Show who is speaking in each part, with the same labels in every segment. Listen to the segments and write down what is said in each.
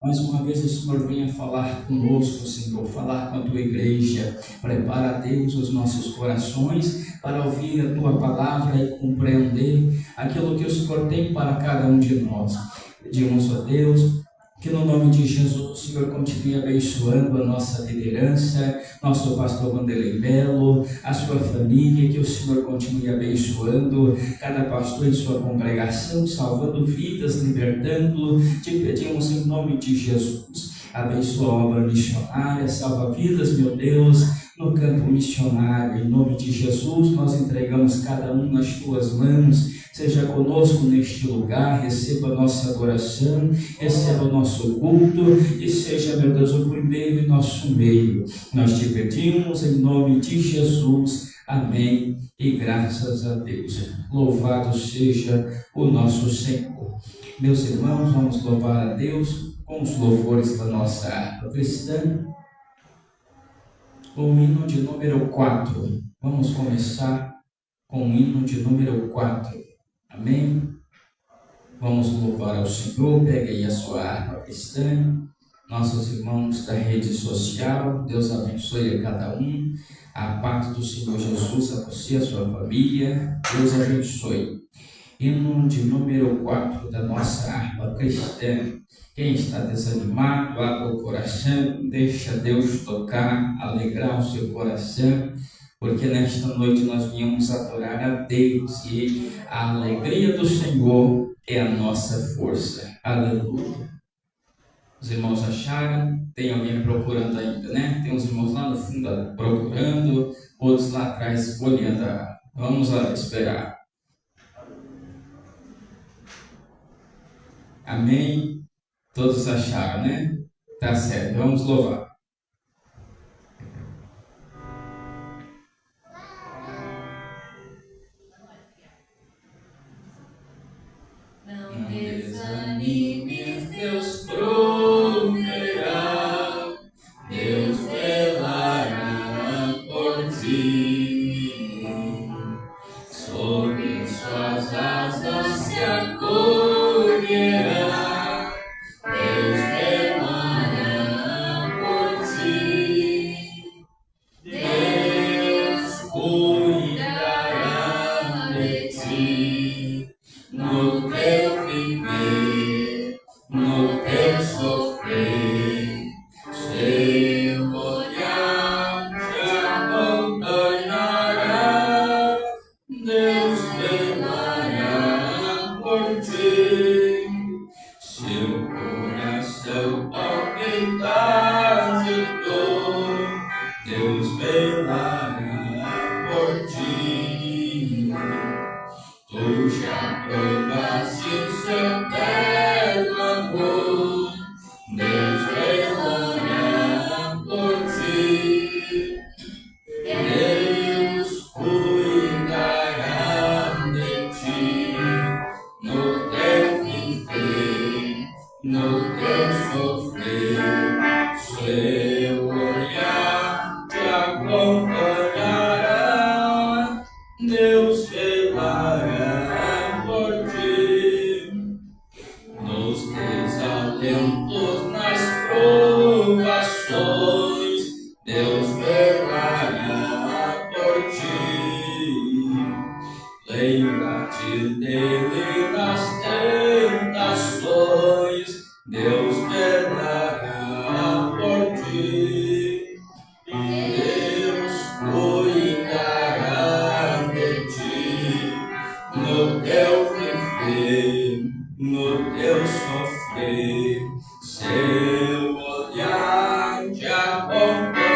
Speaker 1: Mais uma vez o Senhor venha falar conosco, Senhor, falar com a tua igreja. Prepara, Deus, os nossos corações para ouvir a tua palavra e compreender aquilo que o Senhor tem para cada um de nós. Pedimos a Deus que no nome de Jesus o Senhor continue abençoando a nossa liderança, nosso pastor Wanderlei Melo, a sua família, que o Senhor continue abençoando cada pastor em sua congregação, salvando vidas, libertando. Te pedimos em nome de Jesus. Abençoa a obra missionária, salva vidas, meu Deus, no campo missionário. Em nome de Jesus, nós entregamos cada um nas tuas mãos. Seja conosco neste lugar, receba a nossa adoração, receba o nosso culto e seja, meu Deus, o primeiro em nosso meio. Nós te pedimos em nome de Jesus. Amém. E graças a Deus. Louvado seja o nosso Senhor. Meus irmãos, vamos louvar a Deus com os louvores da nossa harpa cristã. O hino de número 4. Vamos começar com o hino de número 4. Amém? Vamos louvar ao Senhor. Pegue aí a sua harpa cristã. Nossos irmãos da rede social, Deus abençoe a cada um. A paz do Senhor Jesus a você e a sua família. Deus abençoe. Hino de número 4 da nossa harpa cristã. Quem está desanimado, abra o coração, deixa Deus tocar, alegrar o seu coração, porque nesta noite nós viemos adorar a Deus e a alegria do Senhor é a nossa força. Aleluia. Os irmãos acharam? Tem alguém procurando ainda, né? Tem uns irmãos lá no fundo procurando, outros lá atrás olhando. Vamos lá esperar. Amém? Todos acharam, né? Tá certo, vamos louvar. Não desanimes, Deus proverá, Deus velará por ti, sob suas asas se acolherá, Deus velará por ti, Deus cuidará de ti, no teu viver, no teu sofrer, seu olhar te acompanhará, Deus velará por ti, seu coração palpitar de dor, Deus velará por ti. Tu já provaste o seu eterno amor, Deus velará por ti, Deus cuidará de ti, no teu viver, no teu sofrer, seu olhar te acompanhará, Deus velará por ti, nos desalentos, nas provações, Deus velará por ti, lembra-te dele nas tentações, Deus velará por ti, Deus cuidará de ti, no teu viver, no teu sofrer, seu olhar te acompanhará,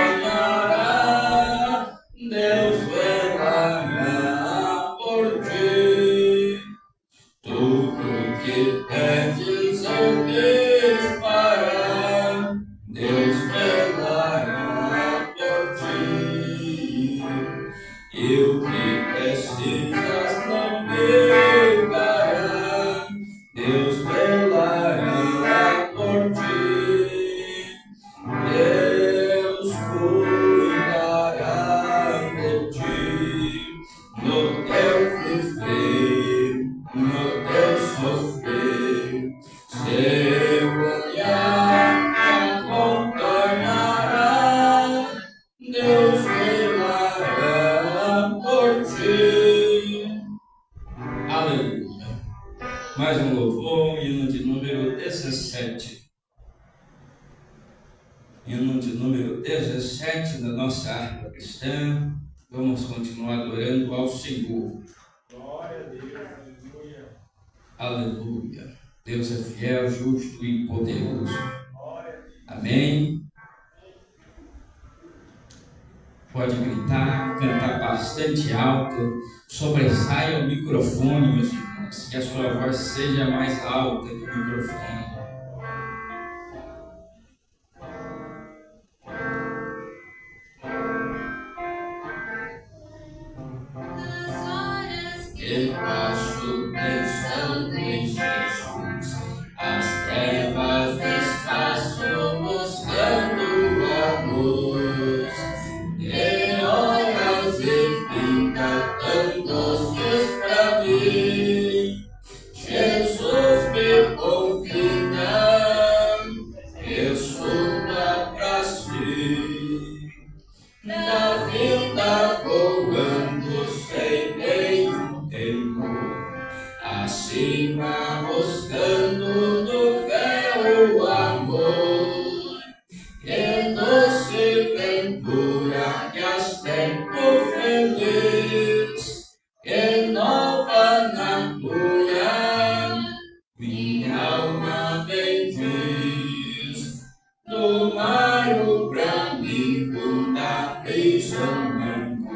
Speaker 1: Deus velará por ti, tudo que pedes ele te fará, Deus velará por ti, e o que precisas não negará, Deus velará por ti, 17. Hino de número 17 da nossa harpa cristã. Vamos continuar adorando ao Senhor.
Speaker 2: Glória a Deus, aleluia.
Speaker 1: Aleluia. Deus é fiel, justo e poderoso. Amém. Pode gritar, cantar bastante alto, sobressaia o microfone, meus irmãos, que a sua voz seja mais alta que o microfone. Debaixo pensando em Jesus, as trevas desfaço buscando a luz. Em horas de vida tão doces pra mim, Jesus me convida, eu suba pra si. Na vida voando sem nenhum temor, acima buscando do véu o amor. Que doce ventura que aspecto feliz, que nova natura, minha alma bendiz. Do mar o bramido da prisão manco,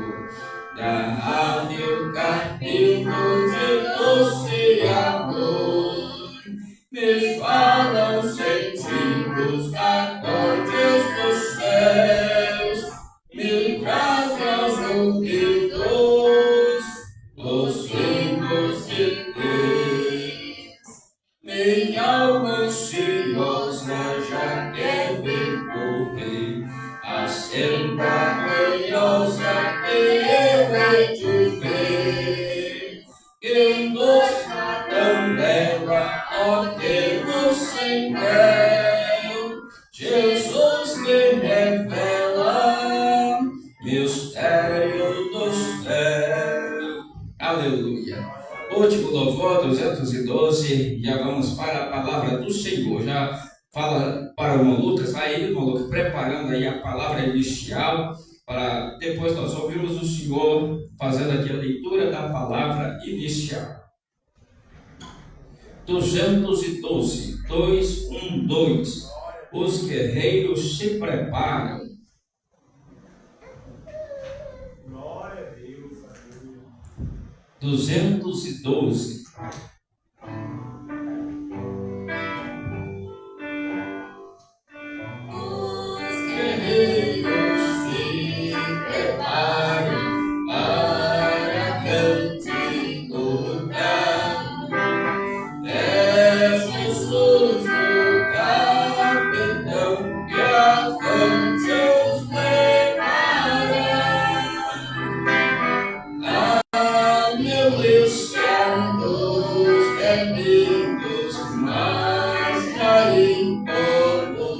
Speaker 1: da ave o carpino de doce amor. Me falam sentidos, acordes dos céus, me trazem aos ouvidos os hinos de Deus. Minha alma ansiosa já quer me correr, a senda gloriosa que eu hei de ver. Que moça tão bela, ó Deus sem véu, Jesus me revela mistério do céu. Aleluia. Último louvor, 212, já vamos para a palavra do Senhor. Já fala para o irmão Lucas, vai aí, irmão Lucas, preparando aí a palavra inicial, para depois nós ouvirmos o Senhor fazendo aqui a leitura da palavra inicial. 212, 212. Os guerreiros se preparam.
Speaker 2: Glória a Deus, aleluia.
Speaker 1: 212. Os guerreiros se preparam para cantigo lutar. É Jesus o capitão que avante os levará. Milicianos temidos, mas já incomodados.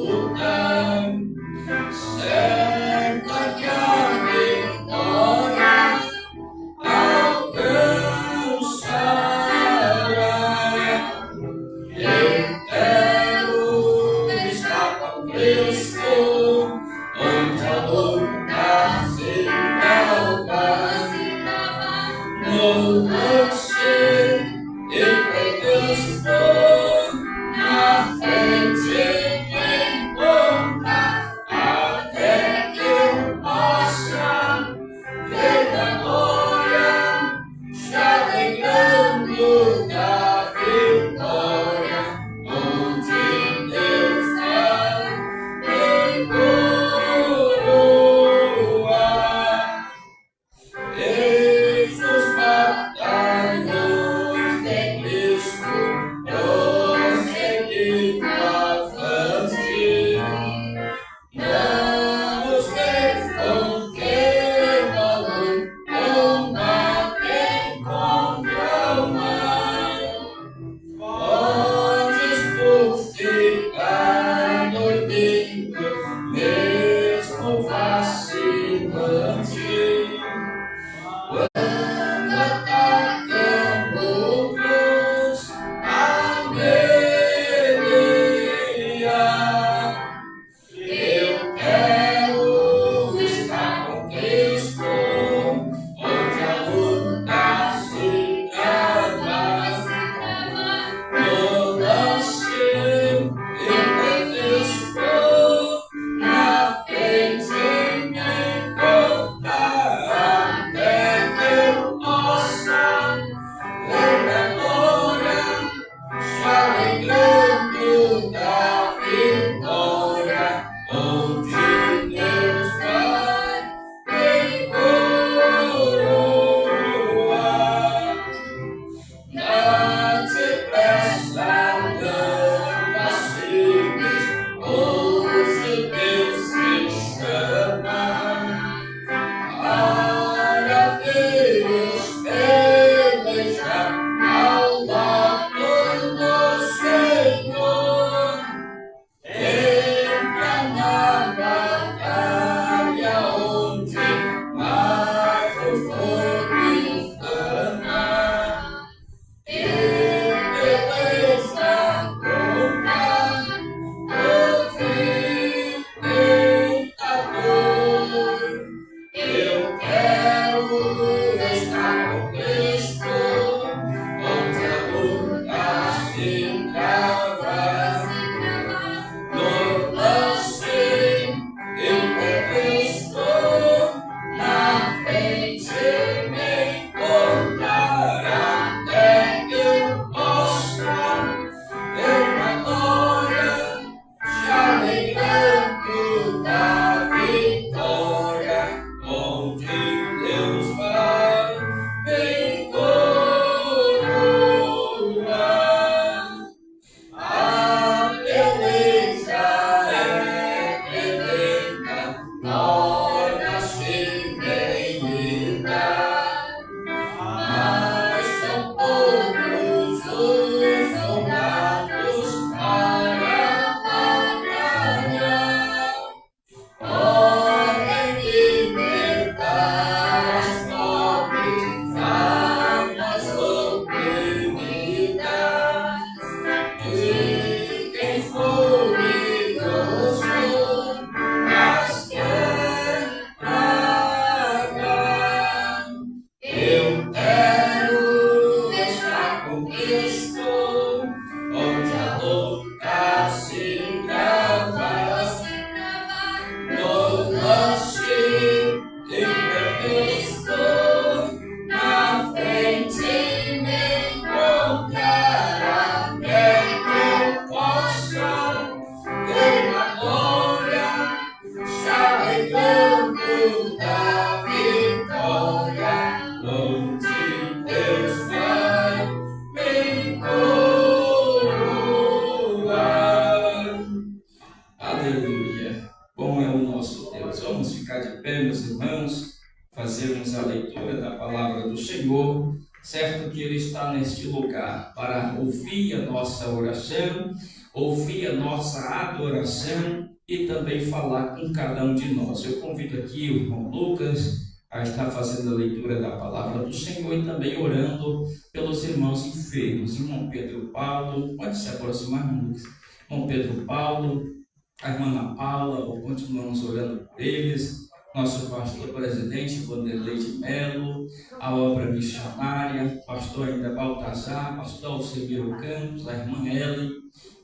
Speaker 1: Aleluia. Bom é o nosso Deus. Vamos ficar de pé, meus irmãos, fazermos a leitura da palavra do Senhor, certo que Ele está neste lugar para ouvir a nossa oração, ouvir a nossa adoração e também falar com cada um de nós. Eu convido aqui o irmão Lucas a estar fazendo a leitura da palavra do Senhor e também orando pelos irmãos enfermos. Irmão Pedro Paulo, pode se aproximar, irmão Lucas. Irmão Pedro Paulo, a irmã Ana Paula, continuamos orando por eles, nosso pastor presidente Vanderlei de Melo, a obra missionária, pastor ainda Baltazar, pastor Alcemiro Campos, a irmã Ellen,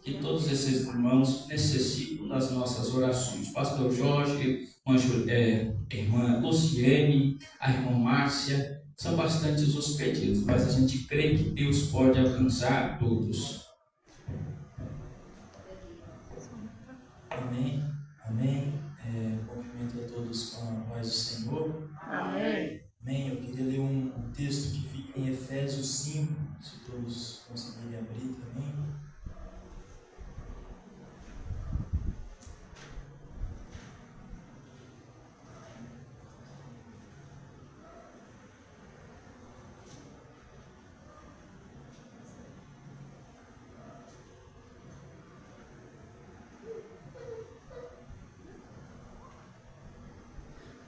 Speaker 1: que todos esses irmãos necessitam das nossas orações. Pastor Jorge, irmã Luciene, a irmã Márcia, são bastantes os pedidos, mas a gente crê que Deus pode alcançar todos.
Speaker 3: Amém, amém. Cumprimento a todos com a paz do Senhor.
Speaker 4: Amém.
Speaker 3: Amém. Eu queria ler um texto que fica em Efésios 5, se todos conseguirem abrir também.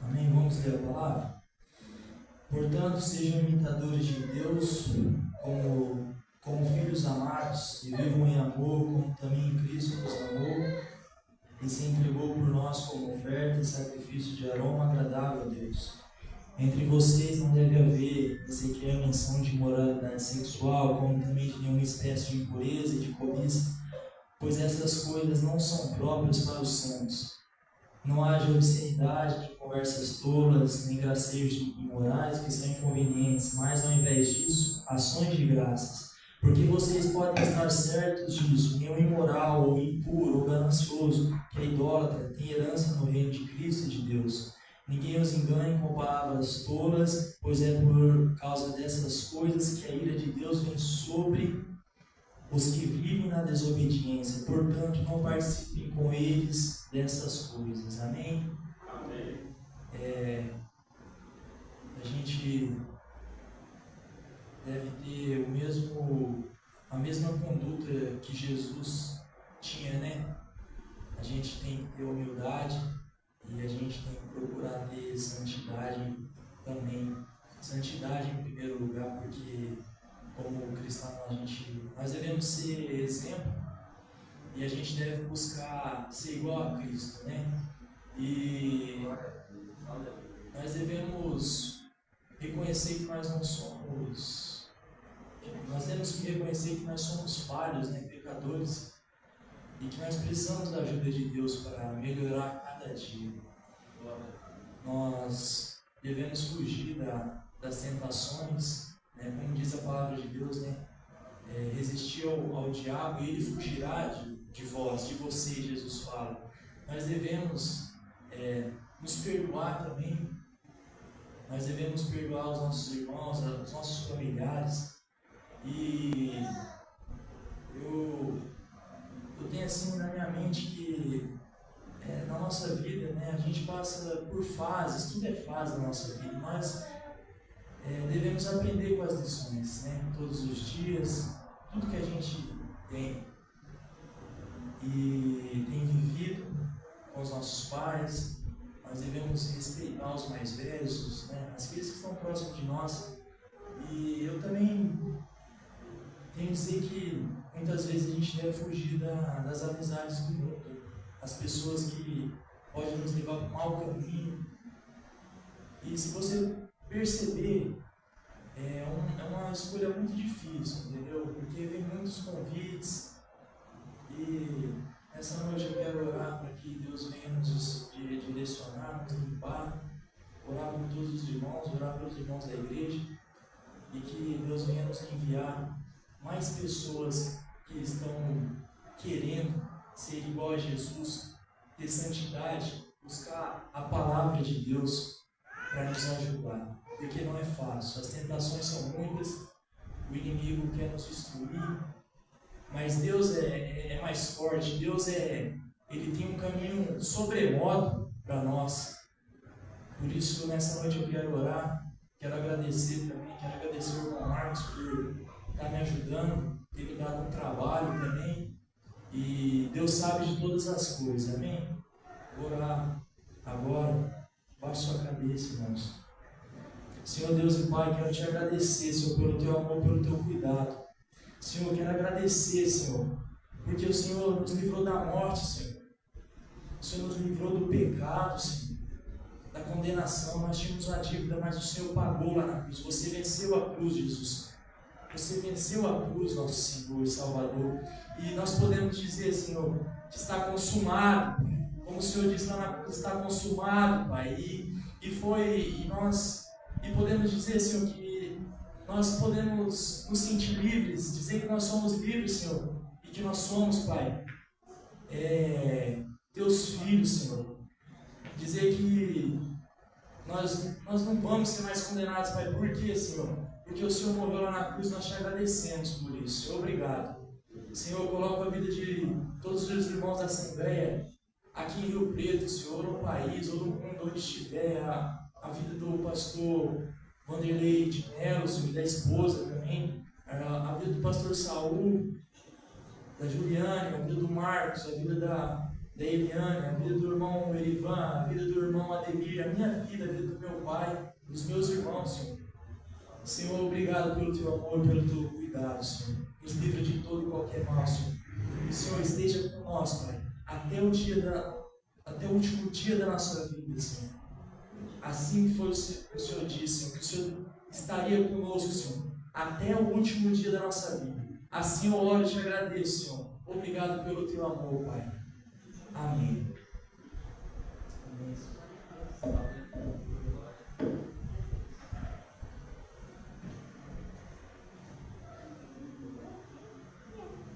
Speaker 3: Amém. Vamos ler a palavra? Portanto, sejam imitadores de Deus como filhos amados e vivam em amor, como também Cristo nos amou e se entregou por nós como oferta e sacrifício de aroma agradável a Deus. Entre vocês não deve haver sequer menção de imoralidade sexual, como também de nenhuma espécie de impureza e de cobiça, pois essas coisas não são próprias para os santos. Não haja obscenidade, nem conversas tolas, nem gracejos imorais que são inconvenientes, mas ao invés disso, ações de graças. Porque vocês podem estar certos disso, nenhum imoral, ou impuro, ou ganancioso, que é idólatra, tem herança no reino de Cristo e de Deus. Ninguém os engane com palavras tolas, pois é por causa dessas coisas que a ira de Deus vem sobre os que vivem na desobediência. Portanto, não participem com eles dessas coisas. Amém?
Speaker 2: Amém.
Speaker 3: A gente deve ter a mesma conduta que Jesus tinha, né? A gente tem que ter humildade e a gente tem que procurar ter santidade também. Santidade em primeiro lugar, porque como cristão nós devemos ser exemplo e a gente deve buscar ser igual a Cristo, né? E nós devemos reconhecer que nós temos que reconhecer que nós somos falhos, né? Pecadores, e que nós precisamos da ajuda de Deus para melhorar cada dia. Nós devemos fugir das tentações, né? Como diz a palavra de Deus, né? Resistir ao diabo e ele fugirá de vós, de você, Jesus fala. Nós devemos nos perdoar também. Nós devemos perdoar os nossos irmãos, os nossos familiares. E eu tenho assim na minha mente que na nossa vida, né, a gente passa por fases, tudo é fase na nossa vida, mas devemos aprender com as lições, né, todos os dias, tudo que a gente tem e tem vivido com os nossos pais. Nós devemos respeitar os mais velhos, né, aqueles que estão próximos de nós. E eu também tenho que dizer que muitas vezes a gente deve fugir das amizades do mundo, as pessoas que podem nos levar para um mau caminho. E se você perceber, é uma escolha muito difícil, entendeu? Porque vem muitos convites e essa noite eu quero orar para que Deus venha nos direcionar, nos limpar, orar por todos os irmãos, orar pelos irmãos da igreja e que Deus venha nos enviar mais pessoas que estão querendo ser igual a Jesus, ter santidade, buscar a palavra de Deus para nos ajudar, porque não é fácil, as tentações são muitas, o inimigo quer nos destruir, mas Deus é mais forte, Deus é Ele tem um caminho sobremodo para nós. Por isso, nessa noite eu quero orar, quero agradecer também, quero agradecer ao irmão Marcos por estar me ajudando, ter me dado um trabalho também. E Deus sabe de todas as coisas, amém? Vou orar agora, baixe sua cabeça, irmãos. Senhor Deus e Pai, quero te agradecer, Senhor, pelo teu amor, pelo teu cuidado. Senhor, quero agradecer, Senhor, porque o Senhor nos livrou da morte, Senhor. O Senhor nos livrou do pecado, Senhor, da condenação. Nós tínhamos uma dívida, mas o Senhor pagou lá na cruz. Você venceu a cruz, Jesus. Você venceu a cruz, nosso Senhor e Salvador. E nós podemos dizer, Senhor, que está consumado. Como o Senhor disse lá na cruz, está consumado, Pai. E podemos dizer, Senhor, que nós podemos nos sentir livres, dizer que nós somos livres, Senhor, e que nós somos, Pai, teus filhos, Senhor. Dizer que nós não vamos ser mais condenados, Pai. Por quê, Senhor? Porque o Senhor morreu lá na cruz, nós te agradecemos por isso. Senhor, obrigado. Senhor, eu coloco a vida de todos os irmãos da Assembleia aqui em Rio Preto, Senhor, no país, ou no mundo onde estiver, a vida do pastor Vanderlei de Mello, Senhor, e da esposa também, a vida do pastor Saul, da Juliane, a vida do Marcos, a vida da Eliane, a vida do irmão Erivan, a vida do irmão Ademir, a minha vida, a vida do meu pai, dos meus irmãos, Senhor. Senhor, obrigado pelo teu amor, pelo teu cuidado, Senhor. Nos livra de todo e qualquer mal, Senhor. E, Senhor, esteja com nós, Pai, até o último dia da nossa vida, Senhor. Assim foi o Senhor disse, Senhor, que o Senhor estaria conosco, Senhor, até o último dia da nossa vida. Assim eu oro e te agradeço, Senhor. Obrigado pelo teu amor, Pai. Amém.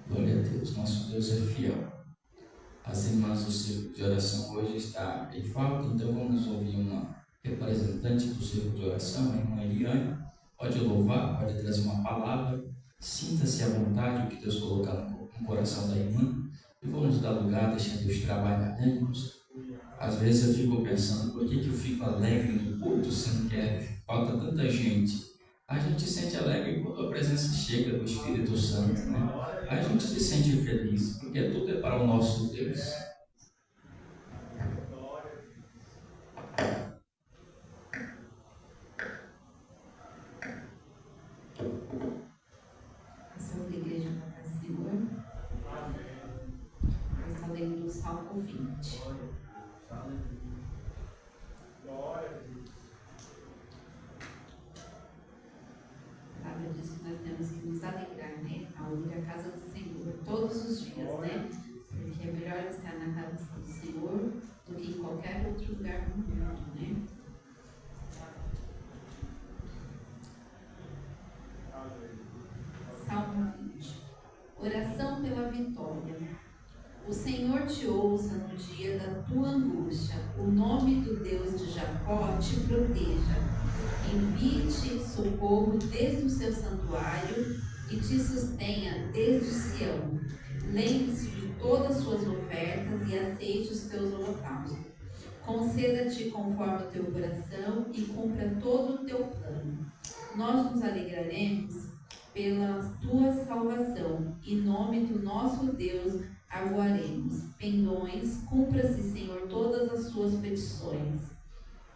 Speaker 1: Glória a Deus, nosso Deus é fiel. As irmãs do círculo de oração hoje está em falta, então vamos ouvir uma representante do círculo de oração, a irmã Eliane. Pode louvar, pode trazer uma palavra, sinta-se à vontade, o que Deus colocar no coração da irmã, e vamos dar lugar, deixar Deus trabalhar, né, irmãos? Às vezes eu fico pensando, por que eu fico alegre no culto, sendo que falta tanta gente? A gente se sente alegre quando a presença chega do Espírito Santo, né? A gente se sente feliz, porque tudo é para o nosso Deus.
Speaker 4: Ação da Igreja para o Senhor. Eu estou lendo o Salmo 20. A palavra diz que nós temos que nos alegrar, né? Ao ir à casa do Senhor todos os dias, né? Porque é melhor estar na casa do Senhor do que em qualquer outro lugar do mundo, né? Salmo 20. Oração pela vitória. O Senhor te ouça no dia da tua angústia. O nome do Deus de Jacó te proteja. Envie-te socorro desde o seu santuário e te sustenha desde Sião. Lembre-se de todas as suas ofertas e aceite os teus holocaustos. Conceda-te conforme o teu coração e cumpra todo o teu plano. Nós nos alegraremos pela tua salvação. Em nome do nosso Deus arvoaremos. Pendões, cumpra-se, Senhor, todas as suas petições.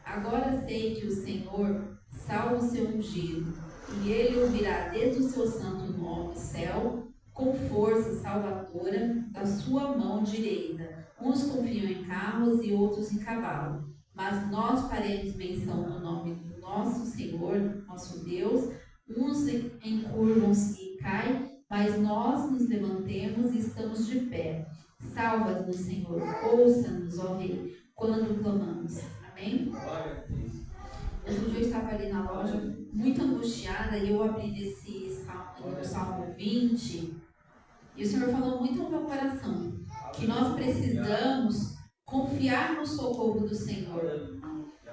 Speaker 4: Agora sei que o Senhor salva o seu ungido, e ele ouvirá desde o seu santo nome, céu, com força salvadora da sua mão direita. Uns confiam em carros e outros em cavalos, mas nós faremos menção do nome do nosso Senhor, nosso Deus. Uns encurvam-se e caem, mas nós nos levantemos e estamos de pé. Salva-nos, Senhor, ouça-nos, ó Rei, quando clamamos. Amém? Outro dia eu estava ali na loja, muito angustiada, e eu abri esse Salmo 20, e o Senhor falou muito ao meu coração, que nós precisamos confiar no socorro do Senhor.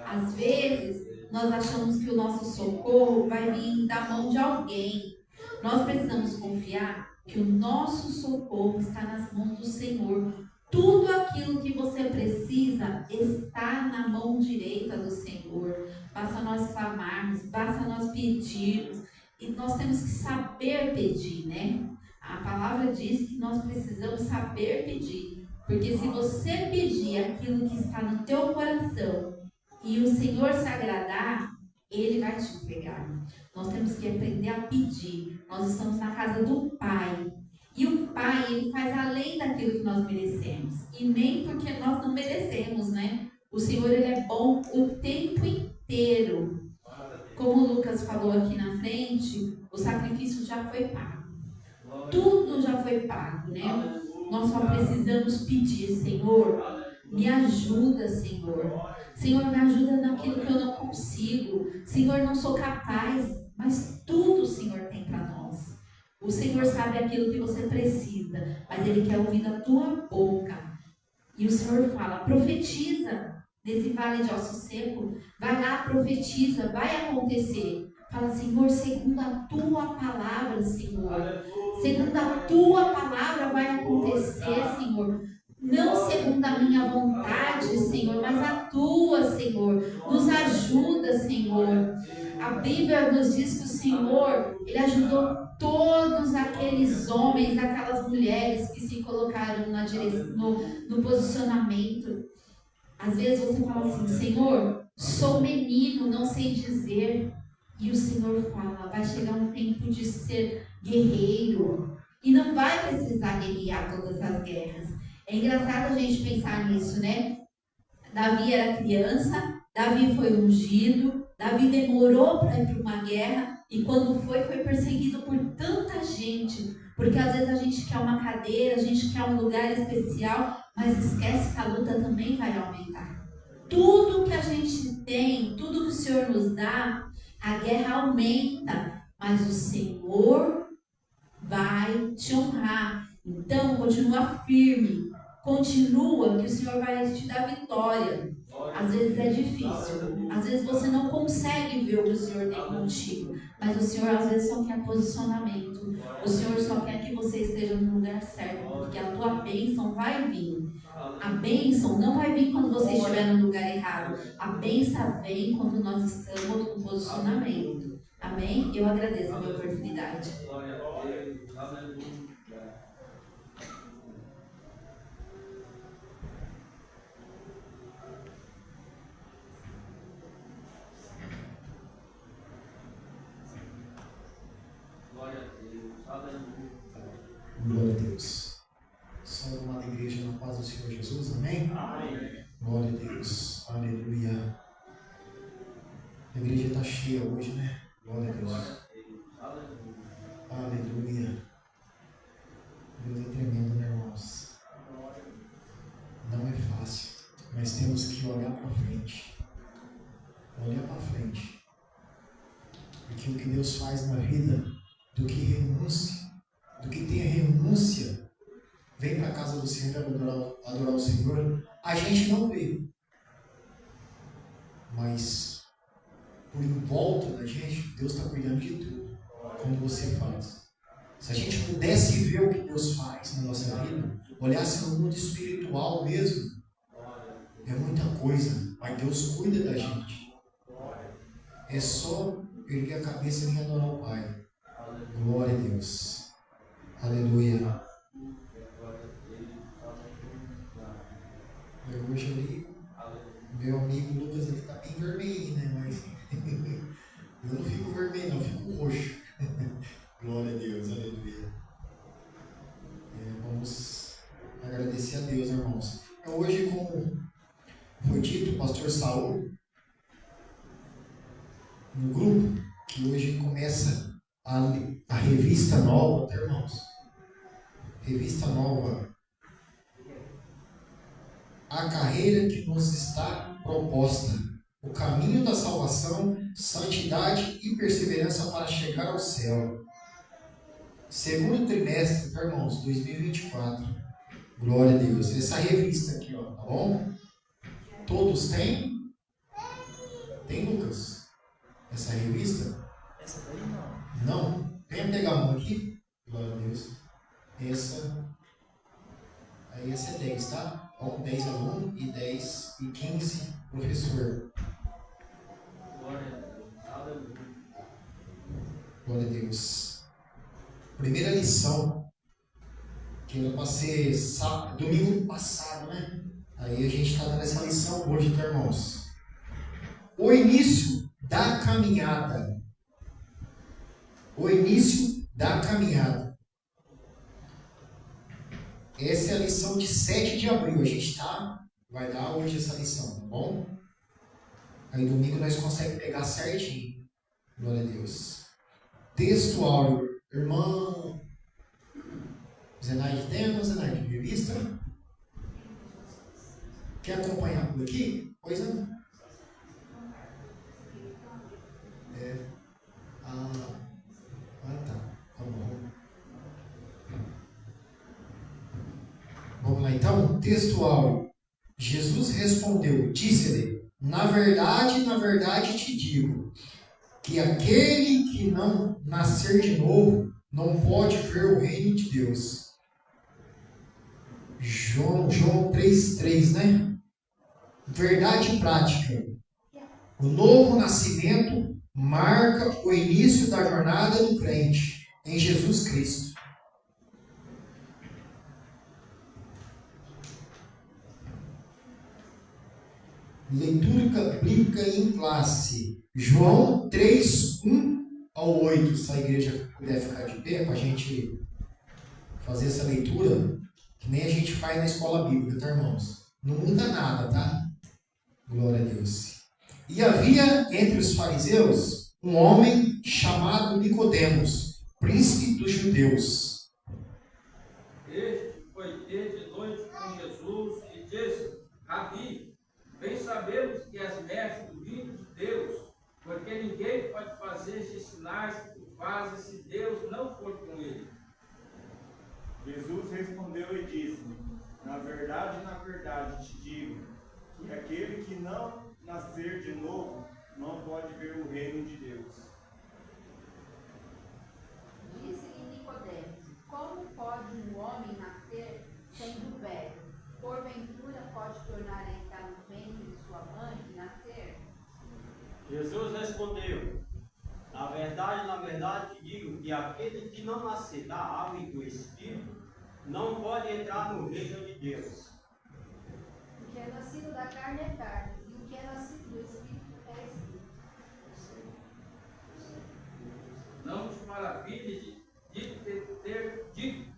Speaker 4: Às vezes, nós achamos que o nosso socorro vai vir da mão de alguém. Nós precisamos confiar que o nosso socorro está nas mãos do Senhor. Tudo aquilo que você precisa está na mão direita do Senhor. Basta nós clamarmos, basta nós pedirmos. E nós temos que saber pedir, né? A palavra diz que nós precisamos saber pedir. Porque se você pedir aquilo que está no teu coração e o Senhor se agradar, Ele vai te entregar. Nós temos que aprender a pedir. Nós estamos na casa do Pai. E o Pai, Ele faz além daquilo que nós merecemos. E nem porque nós não merecemos, né? O Senhor, Ele é bom o tempo inteiro. Como o Lucas falou aqui na frente, o sacrifício já foi pago. Tudo já foi pago, né? Nós só precisamos pedir, Senhor, me ajuda, Senhor. Senhor, me ajuda naquilo que eu não consigo. Senhor, não sou capaz. Mas tudo o Senhor tem para nós. O Senhor sabe aquilo que você precisa, mas Ele quer ouvir da tua boca. E o Senhor fala, profetiza nesse vale de osso seco. Vai lá, profetiza, vai acontecer. Fala, Senhor, segundo a tua palavra, Senhor. Segundo a tua palavra vai acontecer, Senhor. Não segundo a minha vontade, Senhor, mas a tua, Senhor. Nos ajuda, Senhor. A Bíblia nos diz que o Senhor, Ele ajudou todos aqueles homens, aquelas mulheres que se colocaram na direção, no posicionamento. Às vezes você fala assim, Senhor, sou menino, não sei dizer. E o Senhor fala, vai chegar um tempo de ser guerreiro. E não vai precisar guerrear todas as guerras. É engraçado a gente pensar nisso, né? Davi era criança, Davi foi ungido, Davi demorou para ir para uma guerra e quando foi perseguido por tanta gente. Porque às vezes a gente quer uma cadeira, a gente quer um lugar especial, mas esquece que a luta também vai aumentar. Tudo que a gente tem, tudo que o Senhor nos dá, a guerra aumenta, mas o Senhor vai te honrar. Então, continua firme. Continua que o Senhor vai te dar vitória. Às vezes é difícil. Às vezes você não consegue ver o que o Senhor tem contigo. Mas o Senhor às vezes só quer posicionamento. O Senhor só quer que você esteja no lugar certo. Porque a tua bênção vai vir. A bênção não vai vir quando você estiver no lugar errado. A bênção vem quando nós estamos no posicionamento. Amém? Eu agradeço a minha oportunidade.
Speaker 5: Glória a Deus. Somos uma igreja na paz do Senhor Jesus, amém? Amém. Glória a Deus, aleluia. A igreja está cheia hoje, né? Glória a Deus. Aleluia. Deus é tremendo, né, irmãos? Não é fácil, mas temos que olhar para frente. Olhar para frente. Porque o que Deus faz na vida, do que renúncia, do que tem a renúncia, vem para a casa do Senhor adorar o Senhor, a gente não vê. Mas, por em volta da gente, Deus está cuidando de tudo, como você faz. Se a gente pudesse ver o que Deus faz na nossa vida, olhasse no mundo espiritual mesmo, é muita coisa, mas Deus cuida da gente. É só erguer a cabeça e adorar o Pai. Glória a Deus. Aleluia. Hoje ali, meu amigo Lucas, ele está bem vermelho, né? Mas eu não fico vermelho, não, eu fico roxo. Glória a Deus, aleluia. Vamos agradecer a Deus, irmãos. Hoje, como foi dito, o pastor Saul, no grupo, que hoje começa a revista nova, tá, irmãos? Revista nova. A carreira que nos está proposta. O caminho da salvação, santidade e perseverança para chegar ao céu. Segundo trimestre, tá, irmãos? 2024. Glória a Deus. Essa revista aqui, ó, tá bom? Todos têm? Tem, Lucas? Essa revista?
Speaker 3: Essa daí não.
Speaker 5: Não? Venha pegar uma aqui. Glória a Deus. Essa Aí esse é 10, tá? Ó, 10 alunos e 10 e 15 professor. Glória a Deus. Primeira lição, que era para ser domingo passado, né? Aí a gente está dando essa lição hoje, tá, irmãos? O início da caminhada. O início da caminhada. Essa é a lição de 7 de abril. A gente vai dar hoje essa lição, tá bom? Aí domingo nós conseguimos pegar certinho. Glória a Deus. Texto áureo. Irmão Zenaide, tem, irmão Zenaide, de revista? Quer acompanhar por aqui? Pois não. Tá. Tá bom. Vamos lá então. Texto áureo. Jesus respondeu, disse-lhe: na verdade te digo, que aquele que não nascer de novo não pode ver o reino de Deus. João 3,3, né? Verdade prática. O novo nascimento marca o início da jornada do crente em Jesus Cristo. Leitura bíblica em classe. João 3, 1 ao 8. Se a igreja puder ficar de pé para a gente fazer essa leitura, que nem a gente faz na escola bíblica, tá, irmãos? Não muda nada, tá? Glória a Deus. E havia entre os fariseus um homem chamado Nicodemos, príncipe dos judeus.
Speaker 6: Este foi ter de noite com Jesus e disse: Rabi, bem sabemos que és mestre do reino de Deus, porque ninguém pode fazer estes sinais que tu fazes se Deus não for com ele.
Speaker 2: Jesus respondeu e disse: na verdade te digo, que aquele que não nascer de novo não pode ver o reino de Deus.
Speaker 7: Disse-lhe Nicodemos: como pode um homem nascer sendo velho? Porventura pode tornar a entrar no ventre de sua mãe e nascer?
Speaker 8: Jesus respondeu: na verdade te digo que aquele que não nascer da água e do Espírito não pode entrar no reino de Deus.
Speaker 7: O que é nascido da carne é carne, e o que é nascido do Espírito é Espírito.
Speaker 6: Não te maravilhe de ter dito: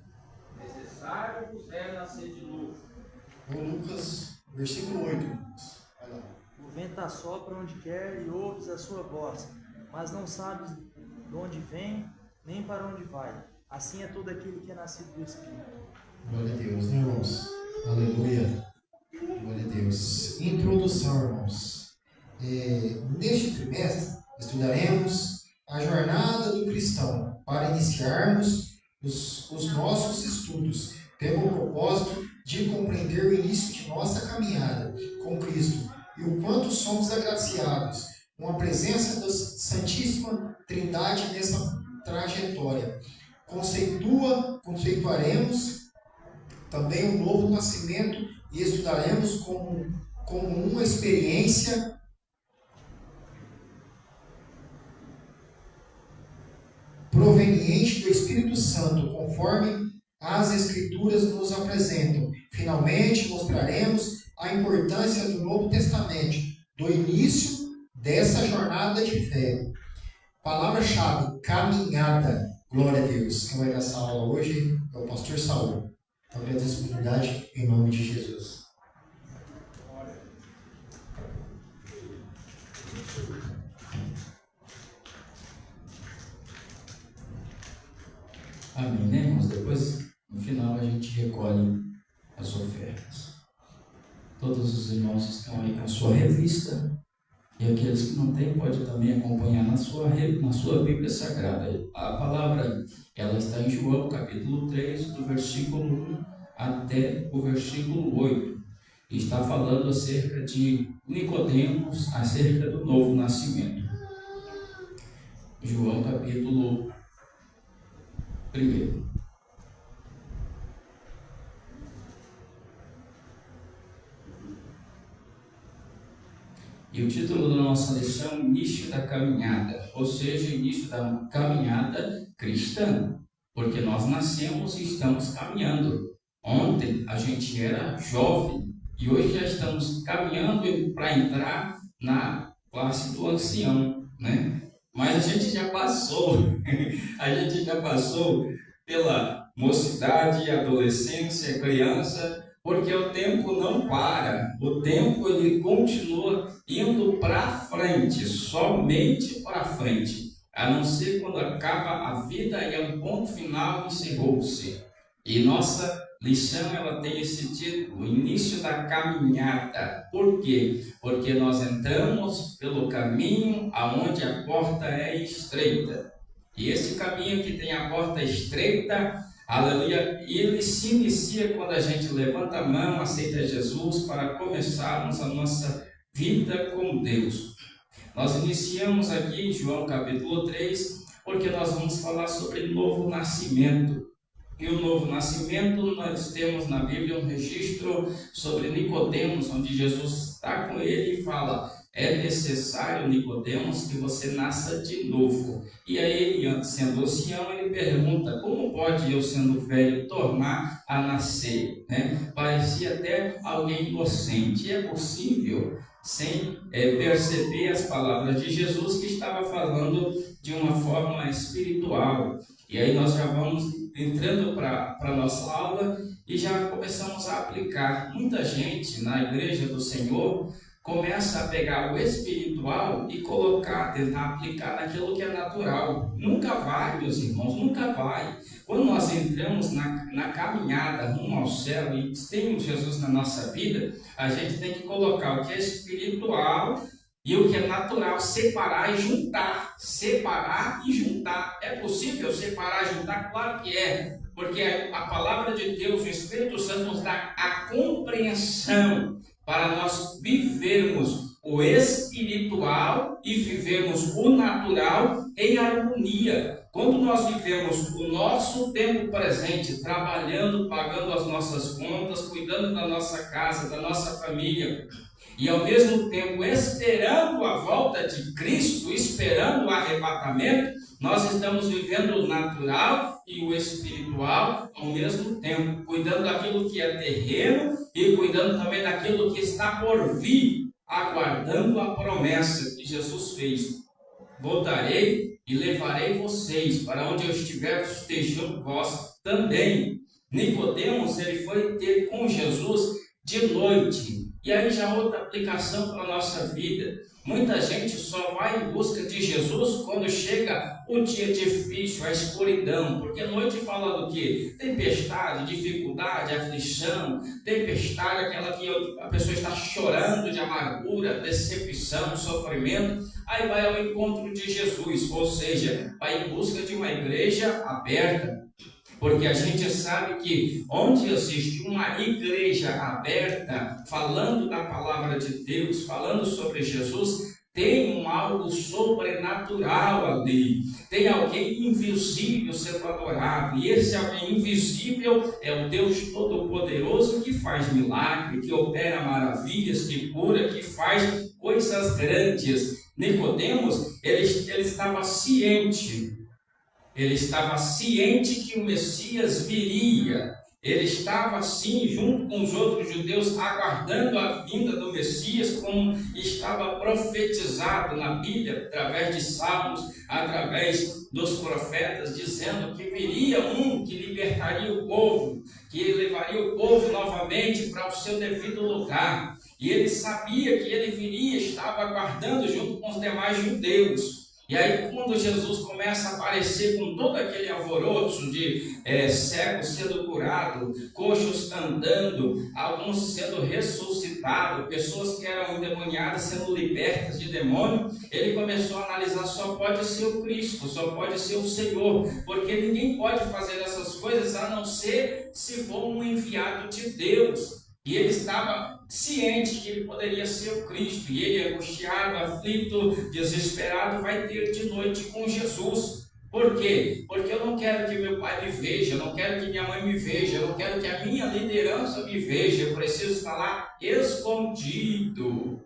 Speaker 6: necessário vos é nascer de novo.
Speaker 5: Lucas, versículo 8. Vai lá.
Speaker 3: O vento assopra onde quer e ouves a sua voz, mas não sabes de onde vem, nem para onde vai. Assim é todo aquele que é nascido do Espírito.
Speaker 5: Glória a Deus, né, irmãos? Aleluia. Glória a Deus. Introdução, irmãos. Neste trimestre, estudaremos a jornada do cristão para iniciarmos os nossos estudos. Temos o propósito de compreender o início de nossa caminhada com Cristo e o quanto somos agraciados com a presença da Santíssima Trindade nessa trajetória. Conceituaremos também o novo nascimento e estudaremos como uma experiência proveniente do Espírito Santo, conforme as Escrituras nos apresentam. Finalmente, mostraremos a importância do Novo Testamento, do início dessa jornada de fé. Palavra-chave: caminhada. Glória a Deus. Quem vai dar essa aula hoje é o pastor Saul. Eu agradeço a oportunidade em nome de Jesus.
Speaker 1: Amém, né, irmãos? Depois, no final, a gente recolhe as ofertas. Todos os irmãos estão aí com a sua revista. E aqueles que não têm, pode também acompanhar na sua Bíblia Sagrada. A palavra, ela está em João, capítulo 3, do versículo 1 até o versículo 8. Está falando acerca de Nicodemos, acerca do novo nascimento. João, capítulo 1. E o título da nossa lição, Início da Caminhada, ou seja, início da caminhada cristã, porque nós nascemos e estamos caminhando. Ontem a gente era jovem e hoje já estamos caminhando para entrar na classe do ancião, né? Mas a gente já passou, pela mocidade, adolescência, criança, porque o tempo não para, o tempo ele continua indo para frente, somente para frente, a não ser quando acaba a vida e é um ponto final, encerrou-se. E nossa lição ela tem esse título, Início da Caminhada. Por quê? Porque nós entramos pelo caminho aonde a porta é estreita. E esse caminho que tem a porta estreita, aleluia, ele se inicia quando a gente levanta a mão, aceita Jesus para começarmos a nossa vida com Deus. Nós iniciamos aqui em João capítulo 3, porque nós vamos falar sobre novo nascimento. E o novo nascimento, nós temos na Bíblia um registro sobre Nicodemos, onde Jesus está com ele e fala: é necessário, Nicodemos, que você nasça de novo. E aí ele, sendo ancião, ele pergunta: como pode eu, sendo velho, tornar a nascer? Parecia até alguém inocente. E é possível, sem perceber as palavras de Jesus, que estava falando de uma forma espiritual. E aí nós já vamos entrando para a nossa aula e já começamos a aplicar. Muita gente na igreja do Senhor começa a pegar o espiritual e tentar aplicar naquilo que é natural. Nunca vai, meus irmãos, nunca vai. Quando nós entramos na caminhada rumo ao céu e temos Jesus na nossa vida, a gente tem que colocar o que é espiritual e o que é natural, separar e juntar. Separar e juntar. É possível separar e juntar? Claro que é. Porque a palavra de Deus, o Espírito Santo nos dá a compreensão para nós vivermos o espiritual e vivermos o natural em harmonia. Quando nós vivemos o nosso tempo presente, trabalhando, pagando as nossas contas, cuidando da nossa casa, da nossa família, e ao mesmo tempo esperando a volta de Cristo, esperando o arrebatamento, nós estamos vivendo o natural e o espiritual ao mesmo tempo, cuidando daquilo que é terreno e cuidando também daquilo que está por vir, aguardando a promessa que Jesus fez. Voltarei e levarei vocês para onde eu estiver, estejam vós também. Nicodemos, ele foi ter com Jesus de noite. E aí já outra aplicação para a nossa vida. Muita gente só vai em busca de Jesus quando chega o dia difícil, a escuridão. Porque a noite fala do quê? Tempestade, dificuldade, aflição. Tempestade, aquela que a pessoa está chorando de amargura, decepção, sofrimento. Aí vai ao encontro de Jesus, ou seja, vai em busca de uma igreja aberta. Porque a gente sabe que onde existe uma igreja aberta, falando da palavra de Deus, falando sobre Jesus, tem algo sobrenatural ali. Tem alguém invisível sendo adorado. E esse alguém invisível é o Deus Todo-Poderoso que faz milagre, que opera maravilhas, que cura, que faz coisas grandes. Nicodemos, ele estava ciente. Ele estava ciente que o Messias viria. Ele estava assim, junto com os outros judeus, aguardando a vinda do Messias, como estava profetizado na Bíblia, através de Salmos, através dos profetas, dizendo que viria um que libertaria o povo, que levaria o povo novamente para o seu devido lugar. E ele sabia que ele viria, estava aguardando junto com os demais judeus. E aí quando Jesus começa a aparecer com todo aquele alvoroço de cegos sendo curados, coxos andando, alguns sendo ressuscitados, pessoas que eram endemoniadas sendo libertas de demônio, ele começou a analisar: só pode ser o Cristo, só pode ser o Senhor, porque ninguém pode fazer essas coisas a não ser se for um enviado de Deus. E ele estava ciente que ele poderia ser o Cristo. E ele, angustiado, aflito, desesperado, vai ter de noite com Jesus. Por quê? Porque eu não quero que meu pai me veja, eu não quero que minha mãe me veja, eu não quero que a minha liderança me veja. Eu preciso estar lá escondido.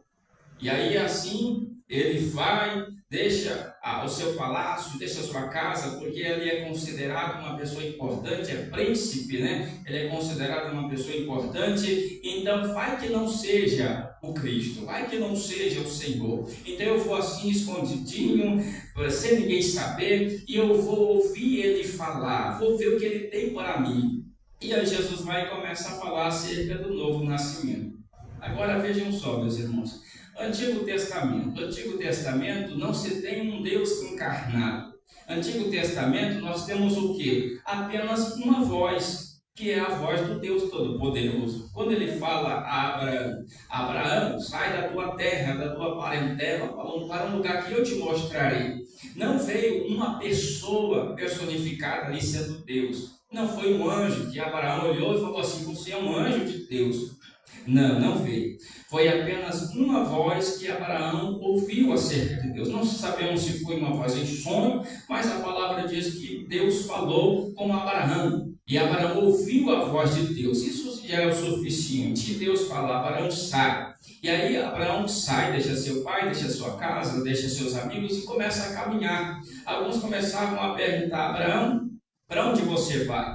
Speaker 1: E aí assim ele vai, deixa o seu palácio, deixa a sua casa, porque ele é considerado uma pessoa importante, é príncipe, né? Ele é considerado uma pessoa importante, então vai que não seja o Cristo, vai que não seja o Senhor. Então eu vou assim escondidinho, sem ninguém saber, e eu vou ouvir ele falar, vou ver o que ele tem para mim. E aí Jesus vai e começa a falar acerca do novo nascimento. Agora vejam só, meus irmãos, Antigo Testamento não se tem um Deus encarnado. Antigo Testamento nós temos o quê? Apenas uma voz, que é a voz do Deus Todo-Poderoso. Quando ele fala a Abraão, sai da tua terra, da tua parentela, para um lugar que eu te mostrarei. Não veio uma pessoa personificada ali sendo Deus. Não foi um anjo que Abraão olhou e falou assim, você é um anjo de Deus. Não veio. Foi apenas uma voz que Abraão ouviu acerca de Deus. Não sabemos se foi uma voz em sonho, mas a palavra diz que Deus falou com Abraão. E Abraão ouviu a voz de Deus. Isso já é o suficiente. E Deus fala, Abraão sai. E aí Abraão sai, deixa seu pai, deixa sua casa, deixa seus amigos e começa a caminhar. Alguns começavam a perguntar, Abraão, para onde você vai?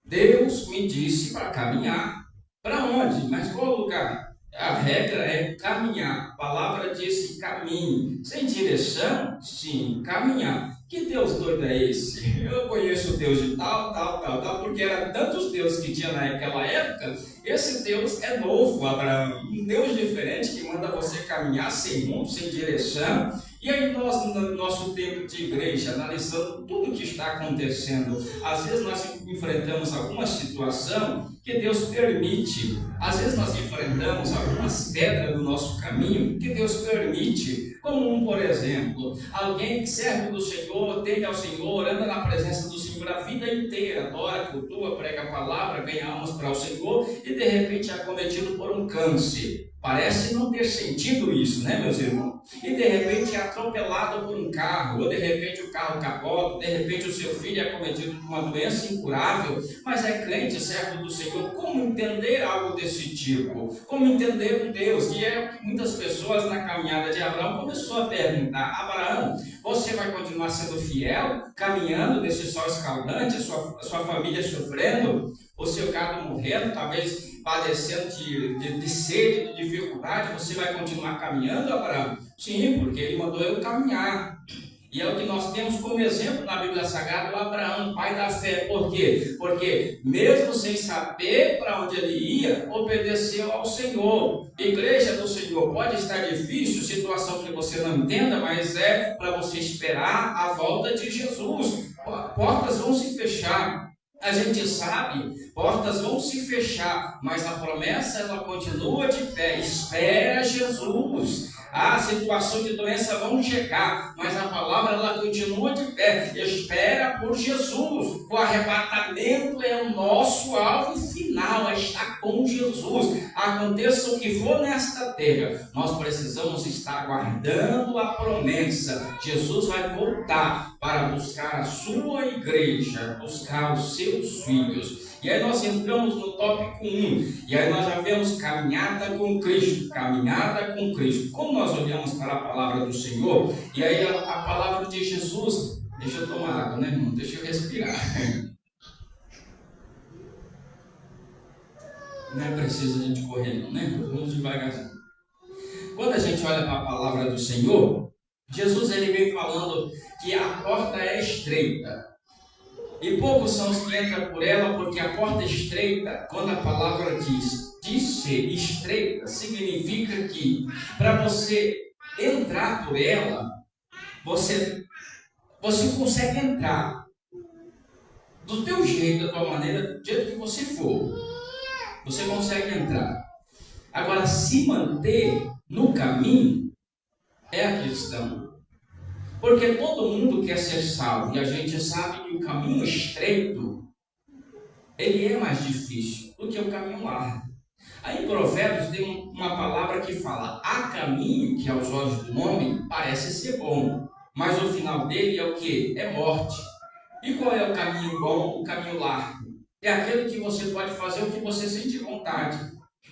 Speaker 1: Deus me disse para caminhar. Para onde? Mas qual lugar? A regra é caminhar. A palavra diz caminhe. Sem direção? Sim, caminhar. Que Deus doido é esse? Eu conheço o Deus de tal, porque eram tantos deuses que tinha naquela época. Esse Deus é novo, Abraão. Um Deus diferente que manda você caminhar sem rumo, sem direção. E aí nós, no nosso tempo de igreja, analisando tudo o que está acontecendo, às vezes nós enfrentamos alguma situação que Deus permite. Às vezes nós enfrentamos algumas pedras no nosso caminho que Deus permite. Como por exemplo, alguém que serve do Senhor, teme ao Senhor, anda na presença do Senhor a vida inteira, adora, cultua, prega a palavra, ganha almas para o Senhor e de repente é acometido por um câncer. Parece não ter sentido isso, né, meus irmãos? E de repente é atropelado por um carro, ou de repente o carro capota, de repente o seu filho é acometido por uma doença incurável, mas é crente, servo do Senhor. Como entender algo desse tipo? Como entender um Deus? E é que muitas pessoas na caminhada de Abraão começou a perguntar, Abraão, você vai continuar sendo fiel, caminhando nesse sol escaldante, sua família sofrendo, o seu gado morrendo, talvez padecendo de sede, de dificuldade, você vai continuar caminhando, Abraão? Sim, porque ele mandou eu caminhar. E é o que nós temos como exemplo na Bíblia Sagrada, o Abraão, pai da fé. Por quê? Porque mesmo sem saber para onde ele ia, obedeceu ao Senhor. Igreja do Senhor, pode estar difícil, situação que você não entenda, mas é para você esperar a volta de Jesus. Portas vão se fechar. A gente sabe, portas vão se fechar, mas a promessa ela continua de pé. Espera Jesus. A situação de doença vão chegar, mas a palavra ela continua de pé. Espera por Jesus. O arrebatamento é o nosso alvo final, é estar com Jesus. Aconteça o que for nesta terra, nós precisamos estar aguardando a promessa. Jesus vai voltar para buscar a sua igreja, buscar os seus filhos. E aí nós entramos no tópico 1, e aí nós já vemos caminhada com Cristo, caminhada com Cristo. Como nós olhamos para a palavra do Senhor, e aí a palavra de Jesus, deixa eu tomar água, né, irmão? Deixa eu respirar. Não é preciso a gente correr não, né? Vamos devagarzinho. Quando a gente olha para a palavra do Senhor, Jesus ele vem falando que a porta é estreita. E poucos são os que entram por ela, porque a porta é estreita, quando a palavra diz ser estreita, significa que para você entrar por ela, você consegue entrar do teu jeito, da tua maneira, do jeito que você for. Você consegue entrar. Agora, se manter no caminho é a questão. Porque todo mundo quer ser salvo, e a gente sabe que o caminho estreito, ele é mais difícil do que o caminho largo. Aí em Provérbios tem uma palavra que fala, há caminho que aos olhos do homem parece ser bom, mas o final dele é o quê? É morte. E qual é o caminho bom, o caminho largo? É aquele que você pode fazer o que você sente vontade.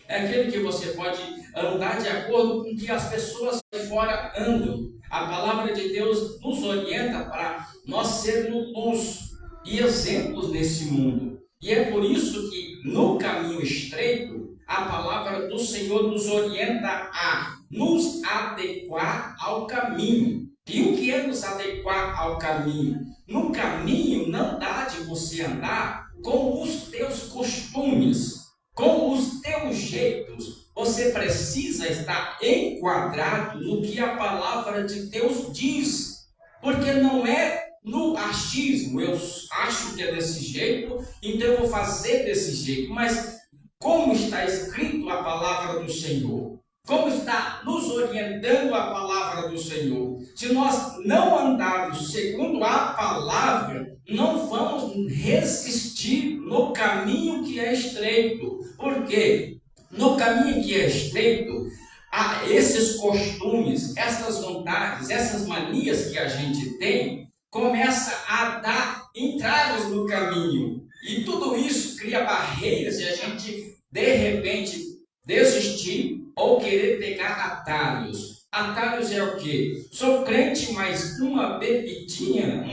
Speaker 1: É aquele que você pode andar de acordo com o que as pessoas de fora andam. A palavra de Deus nos orienta para nós sermos luz e exemplos nesse mundo. E é por isso que no caminho estreito, a palavra do Senhor nos orienta a nos adequar ao caminho. E o que é nos adequar ao caminho? No caminho não dá de você andar com os teus costumes, com os teus jeitos. Você precisa estar enquadrado no que a palavra de Deus diz, porque não é no achismo, eu acho que é desse jeito, então eu vou fazer desse jeito, mas como está escrito a palavra do Senhor? Como está nos orientando a palavra do Senhor? Se nós não andarmos segundo a palavra, não vamos resistir no caminho que é estreito. Por quê? No caminho que é estreito, há esses costumes, essas vontades, essas manias que a gente tem, começa a dar entraves no caminho. E tudo isso cria barreiras e a gente, de repente, desistir ou querer pegar atalhos. Atalhos é o quê? Sou crente, mas uma bebidinha,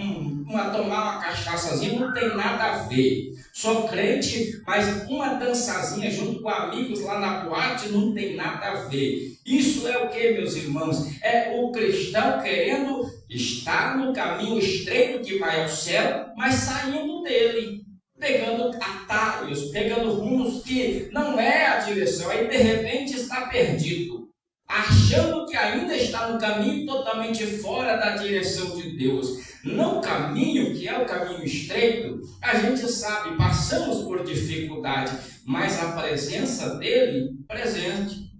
Speaker 1: tomar uma cachaçazinha não tem nada a ver. Sou crente, mas uma dançazinha junto com amigos lá na boate não tem nada a ver. Isso é o que, meus irmãos? É o cristão querendo estar no caminho estreito que vai ao céu, mas saindo dele, pegando atalhos, pegando rumos que não é a direção, aí de repente está perdido, achando que ainda está no caminho totalmente fora da direção de Deus. No caminho, que é o caminho estreito, a gente sabe, passamos por dificuldade, mas a presença dele presente.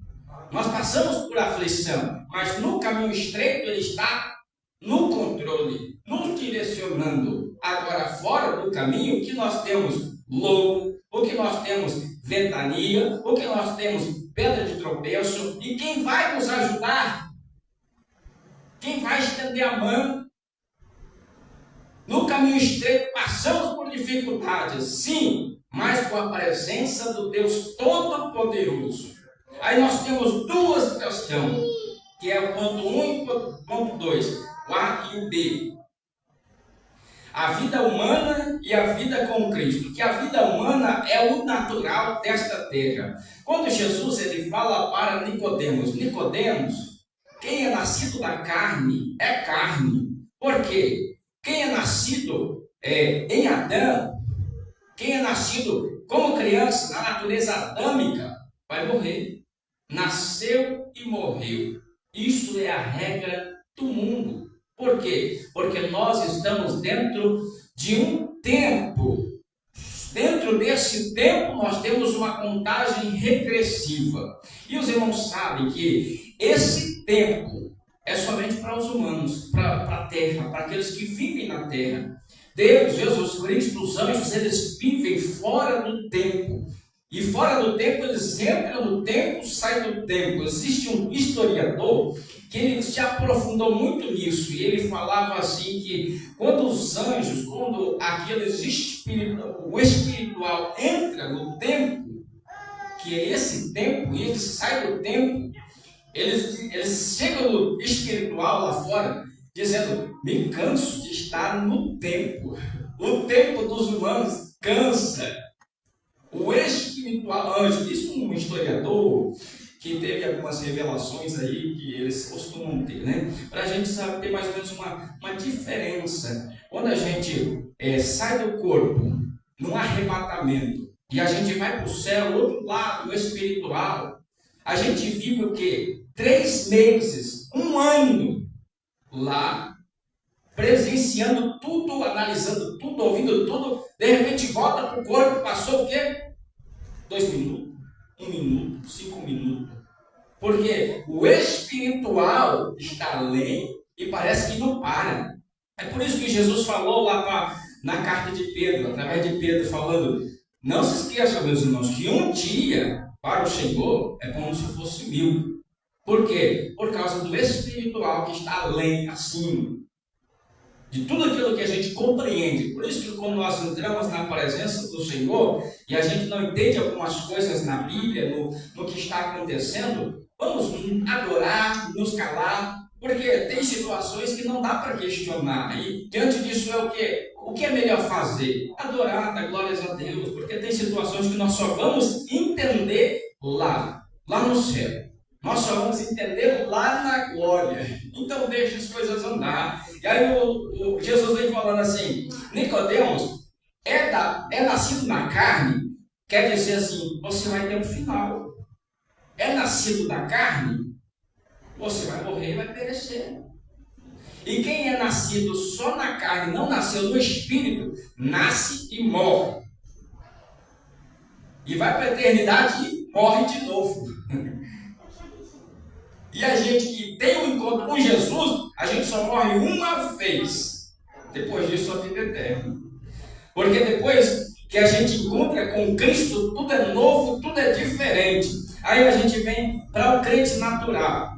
Speaker 1: Nós passamos por aflição, mas no caminho estreito ele está no controle, nos direcionando. Agora, fora do caminho, o que nós temos? Lobo, o que nós temos? Ventania, o que nós temos? Pedra de tropeço. E quem vai nos ajudar? Quem vai estender a mão? No caminho estreito, passamos por dificuldades, sim, mas com a presença do Deus Todo-Poderoso. Aí nós temos duas questões, que é o ponto 1 e o ponto 2, o A e o B. A vida humana e a vida com Cristo. Que a vida humana é o natural desta terra. Quando Jesus ele fala para Nicodemos, quem é nascido da carne é carne. Por quê? Quem é nascido em Adão, quem é nascido como criança na natureza adâmica, vai morrer. Nasceu e morreu. Isso é a regra do mundo. Por quê? Porque nós estamos dentro de um tempo. Dentro desse tempo nós temos uma contagem regressiva. E os irmãos sabem que esse tempo é somente para os humanos, para a terra, para aqueles que vivem na terra. Deus, Jesus Cristo, os anjos, eles vivem fora do tempo. E fora do tempo, eles entram no tempo, saem do tempo. Existe um historiador que ele se aprofundou muito nisso. E ele falava assim que quando os anjos, quando o espiritual entra no tempo, que é esse tempo, e ele sai do tempo, eles chegam no espiritual lá fora, dizendo, me canso de estar no tempo. O tempo dos humanos cansa. O espiritual anjo, isso um historiador que teve algumas revelações aí que eles costumam ter, né? Para a gente saber ter mais ou menos uma diferença. Quando a gente sai do corpo num arrebatamento e a gente vai para o céu, outro lado, o espiritual, a gente vive o quê? 3 meses, 1 ano lá, presenciando tudo, analisando tudo, ouvindo tudo, de repente volta para o corpo, passou o quê? 2 minutos, 1 minuto, 5 minutos. Porque o espiritual está além e parece que não para. É por isso que Jesus falou lá na carta de Pedro, através de Pedro, falando, não se esqueçam, meus irmãos, que um dia para o Senhor é como se fosse 1000. Por quê? Por causa do espiritual que está além, acima. de tudo aquilo que a gente compreende. Por isso que quando nós entramos na presença do Senhor e a gente não entende algumas coisas na Bíblia, no que está acontecendo, vamos adorar, nos calar, porque tem situações que não dá para questionar. E diante disso é o quê? O que é melhor fazer? Adorar, dar glórias a Deus, porque tem situações que nós só vamos entender lá no céu. Nós só vamos entender lá na glória. Então deixa as coisas andar. E aí Jesus vem falando assim, Nicodemos é nascido na carne, quer dizer assim, você vai ter um final. É nascido da carne, você vai morrer e vai perecer. E quem é nascido só na carne, não nasceu no espírito, nasce e morre. E vai para a eternidade e morre de novo. E a gente que tem um encontro com Jesus, a gente só morre uma vez. Depois disso, a vida eterna. Porque depois que a gente encontra com Cristo, tudo é novo, tudo é diferente. Aí a gente vem para o crente natural.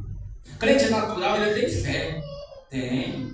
Speaker 1: O crente natural, ele tem fé. Tem.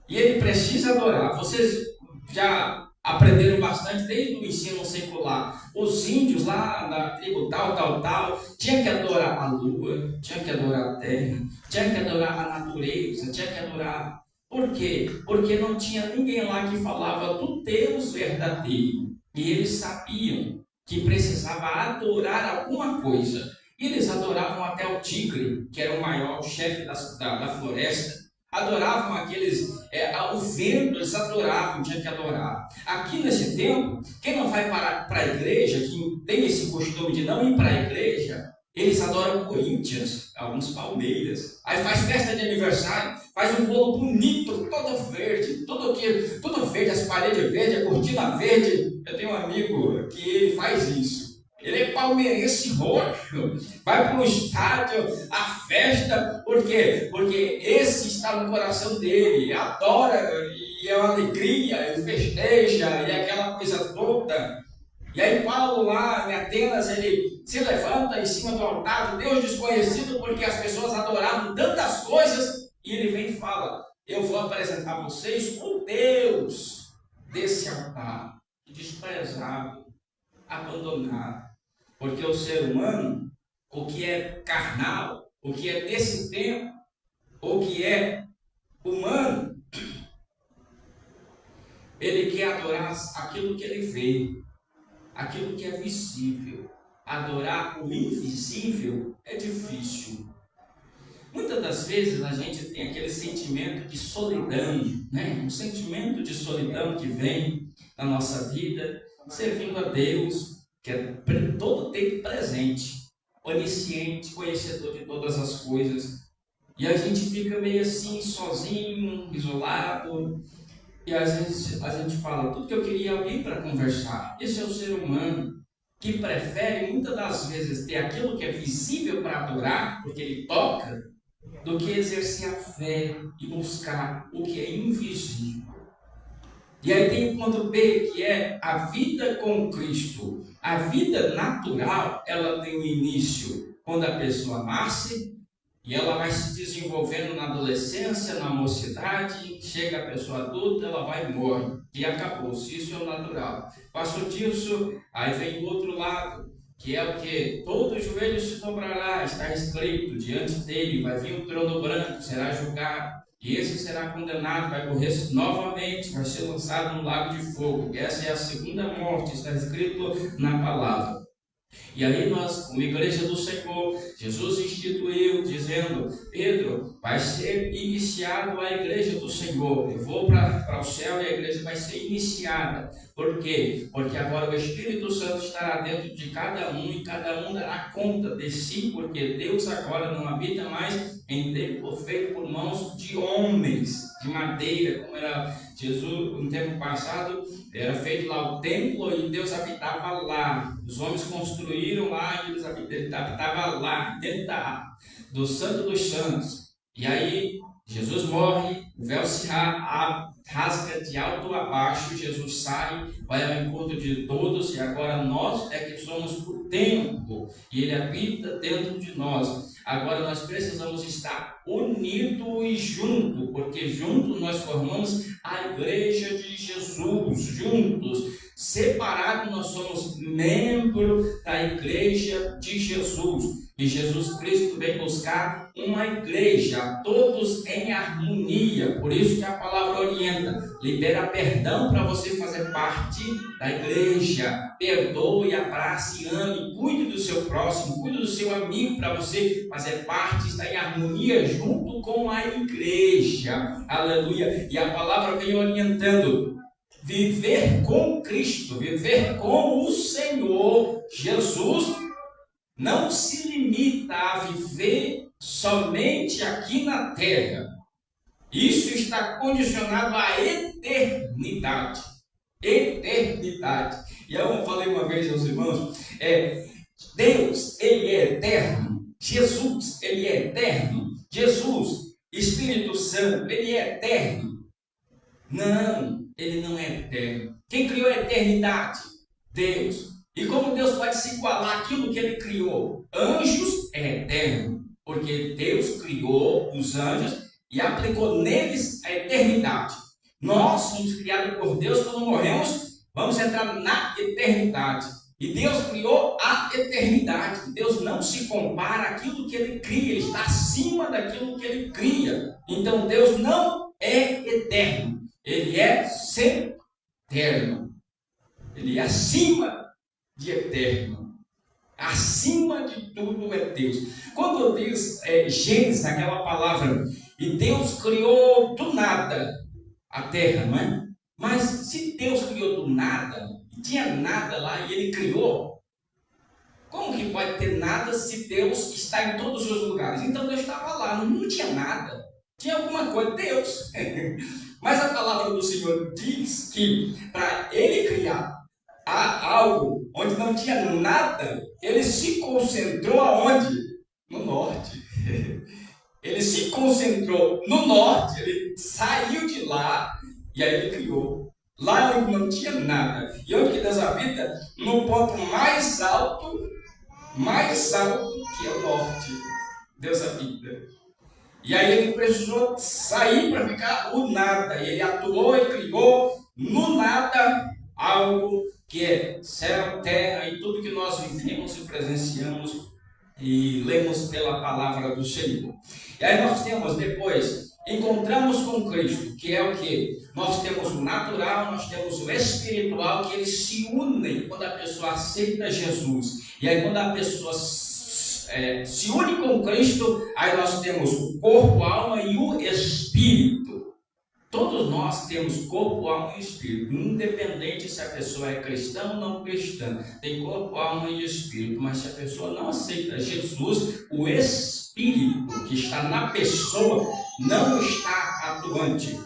Speaker 1: E ele precisa adorar. Vocês já aprenderam bastante desde o ensino secular. Os índios lá da tribo tal, tinha que adorar a lua, tinha que adorar a terra, tinha que adorar a natureza, tinha que adorar. Por quê? Porque não tinha ninguém lá que falava do Deus verdadeiro. E eles sabiam que precisava adorar alguma coisa. E eles adoravam até o tigre, que era o maior chefe da floresta. Adoravam aqueles, o vento, eles adoravam, tinha que adorar. Aqui nesse tempo, quem não vai para a igreja, quem tem esse costume de não ir para a igreja, eles adoram Corinthians, alguns Palmeiras. Aí faz festa de aniversário, faz um bolo bonito, todo verde, tudo verde, as paredes verdes, a cortina verde. Eu tenho um amigo que ele faz isso. Ele é palmeirense roxo, vai para o estádio, a festa, por quê? Porque esse está no coração dele, adora, e é uma alegria, ele festeja, e aquela coisa toda. E aí Paulo lá em Atenas, ele se levanta em cima do altar do Deus desconhecido, porque as pessoas adoravam tantas coisas, e ele vem e fala, eu vou apresentar vocês o Deus desse altar, desprezado, abandonado. Porque o ser humano, o que é carnal, o que é desse tempo, o que é humano, ele quer adorar aquilo que ele vê, aquilo que é visível. Adorar o invisível é difícil. Muitas das vezes a gente tem aquele sentimento de solidão, né? Um sentimento de solidão que vem na nossa vida, servindo a Deus, que é todo tempo presente, onisciente, conhecedor de todas as coisas. E a gente fica meio assim, sozinho, isolado. E às vezes a gente fala, tudo que eu queria é alguém para conversar. Esse é o ser humano que prefere muitas das vezes ter aquilo que é visível para adorar, porque ele toca, do que exercer a fé e buscar o que é invisível. E aí tem o ponto B, que é a vida com Cristo. A vida natural, ela tem um início quando a pessoa nasce, e ela vai se desenvolvendo na adolescência, na mocidade, chega a pessoa adulta, ela vai e morre. E acabou-se, isso é o natural. Passou disso, aí vem do outro lado, que é o que? Todo joelho se dobrará, está escrito, diante dele vai vir um trono branco, será julgado. E esse será condenado, vai morrer novamente, vai ser lançado no lago de fogo. Essa é a segunda morte, está escrito na palavra. E aí nós, como igreja do Senhor, Jesus instituiu, dizendo, Pedro, vai ser iniciado a igreja do Senhor. Eu vou para o céu e a igreja vai ser iniciada. Por quê? Porque agora o Espírito Santo estará dentro de cada um e cada um dará conta de si, porque Deus agora não habita mais em templo feito por mãos de homens, de madeira, como era Jesus no tempo passado, era feito lá o templo e Deus habitava lá. Os homens construíram lá e ele habitava lá, dentro do Santo dos Santos. E aí Jesus morre, o véu se abre, rasga de alto a baixo, Jesus sai, vai ao encontro de todos, e agora nós é que somos o templo, e Ele habita dentro de nós. Agora nós precisamos estar unidos e juntos, porque juntos nós formamos a igreja de Jesus, juntos. Separados nós somos membros da igreja de Jesus. E Jesus Cristo vem buscar uma igreja, todos em harmonia. Por isso que a palavra orienta, libera perdão para você fazer parte da igreja. Perdoe, abrace, ame, cuide do seu próximo, cuide do seu amigo para você fazer parte, estar em harmonia junto com a igreja. Aleluia. E a palavra vem orientando. Viver com Cristo, viver com o Senhor Jesus, não se limita a viver somente aqui na terra. Isso está condicionado à eternidade. Eternidade. E eu falei uma vez aos irmãos, Deus, Ele é eterno. Jesus, Ele é eterno. Jesus, Espírito Santo, Ele é eterno. Não, Ele não é eterno. Quem criou a eternidade? Deus. E como Deus pode se igualar àquilo que Ele criou? Anjos é eterno, porque Deus criou os anjos e aplicou neles a eternidade. Nós somos criados por Deus, quando morremos, vamos entrar na eternidade. E Deus criou a eternidade. Deus não se compara àquilo que Ele cria, Ele está acima daquilo que Ele cria. Então Deus não é eterno. Ele é sempre eterno. Ele é acima de eterno. Acima de tudo é Deus. Quando diz Gênesis, aquela palavra, e Deus criou do nada a terra, não é? Mas se Deus criou do nada, tinha nada lá e Ele criou, como que pode ter nada se Deus está em todos os lugares? Então Deus estava lá, não tinha nada. Tinha alguma coisa, Deus. Mas a palavra do Senhor diz que para Ele criar algo onde não tinha nada, Ele se concentrou aonde? No norte. Ele se concentrou no norte, Ele saiu de lá e aí Ele criou. Lá onde não tinha nada. E onde que Deus habita? No ponto mais alto que é o norte. Deus habita. E aí Ele precisou sair para ficar o nada. E Ele atuou e criou no nada algo que é céu, terra e tudo que nós vivemos e presenciamos e lemos pela palavra do Senhor. E aí nós temos depois, encontramos com Cristo, que é o que? Nós temos o natural, nós temos o espiritual, que eles se unem quando a pessoa aceita Jesus. E aí quando a pessoa se une com Cristo, aí nós temos o corpo, a alma e o espírito. Todos nós temos corpo, alma e espírito, independente se a pessoa é cristã ou não cristã. Tem corpo, alma e espírito, mas se a pessoa não aceita Jesus, o espírito que está na pessoa não está atuante,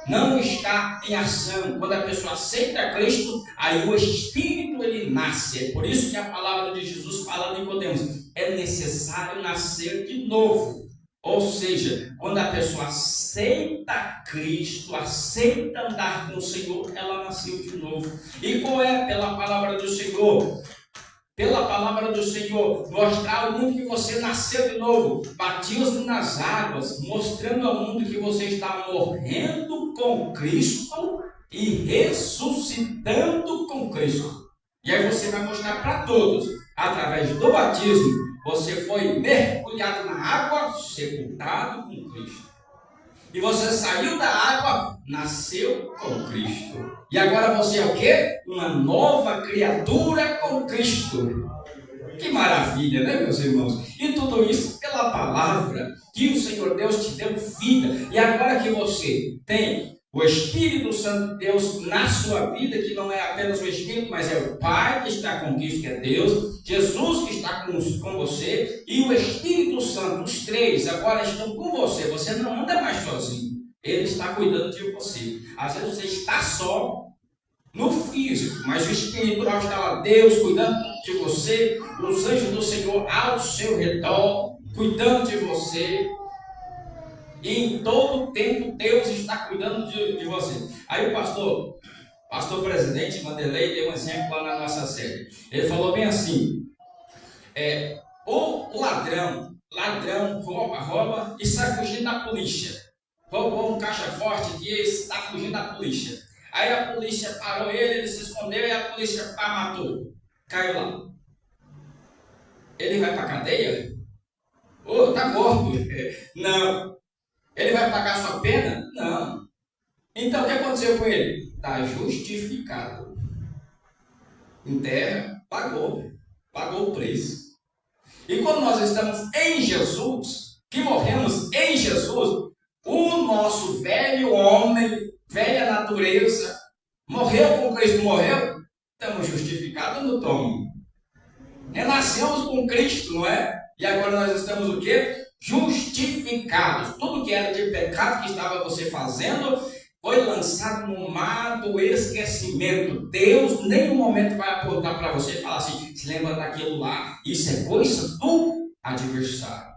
Speaker 1: não está em ação. Quando a pessoa aceita Cristo, aí o espírito ele nasce. É por isso que a palavra de Jesus fala a Nicodemos, é necessário nascer de novo. Ou seja, quando a pessoa aceita Cristo, aceita andar com o Senhor, ela nasceu de novo. E qual é? Pela palavra do Senhor. Pela palavra do Senhor, mostrar ao mundo que você nasceu de novo. Batismo nas águas, mostrando ao mundo que você está morrendo com Cristo e ressuscitando com Cristo. E aí você vai mostrar para todos, através do batismo, você foi mergulhado na água, sepultado com Cristo. E você saiu da água, nasceu com Cristo. E agora você é o quê? Uma nova criatura com Cristo. Que maravilha, né, meus irmãos? E tudo isso pela palavra que o Senhor Deus te deu vida. E agora que você tem o Espírito Santo de Deus na sua vida, que não é apenas o Espírito, mas é o Pai que está com Cristo, que é Deus, Jesus que está com você, e o Espírito Santo, os três agora estão com você. Você não anda mais sozinho, Ele está cuidando de você. Às vezes você está só no físico, mas o espiritual está lá, Deus cuidando de você, os anjos do Senhor ao seu redor, cuidando de você. E em todo tempo Deus está cuidando de você. Aí o pastor presidente Vanderlei deu um exemplo lá na nossa série. Ele falou bem assim: o ladrão rouba e sai fugindo da polícia. Roubou um caixa forte que está fugindo da polícia. Aí a polícia parou ele se escondeu e a polícia matou. Caiu lá. Ele vai para a cadeia? Tá morto. Não. Ele vai pagar sua pena? Não. Então o que aconteceu com ele? Está justificado. Em terra, pagou o preço. E quando nós estamos em Jesus, que morremos em Jesus, o nosso velho homem, velha natureza, morreu com Cristo, morreu, estamos justificados no tom. Renascemos com Cristo, não é? E agora nós estamos o quê? Justificados. Tudo que era de pecado que estava você fazendo foi lançado no mar do esquecimento. Deus em nenhum momento vai apontar para você e falar assim: se lembra daquilo lá, isso é coisa do adversário.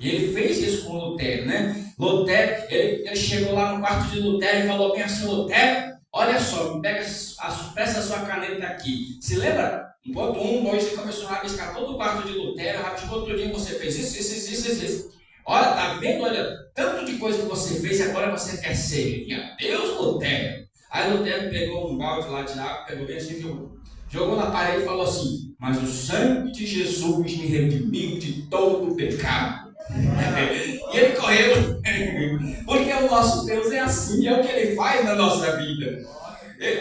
Speaker 1: E ele fez isso com Lutero, né? Lutero, ele chegou lá no quarto de Lutero e falou bem assim: Lutero, olha só, presta a sua caneta aqui. Se lembra? Enquanto 1, 2, ele começou a rabiscar todo o quarto de Lutero, rabiscou todo dia, você fez isso. Olha, tá vendo? Olha, tanto de coisa que você fez e agora você quer ser. Deus, Lutero. Aí Lutero pegou um balde lá de água, pegou bem assim, jogou na parede e falou assim: mas o sangue de Jesus me redimiu de todo o pecado. E ele correu, porque o nosso Deus é assim, é o que ele faz na nossa vida.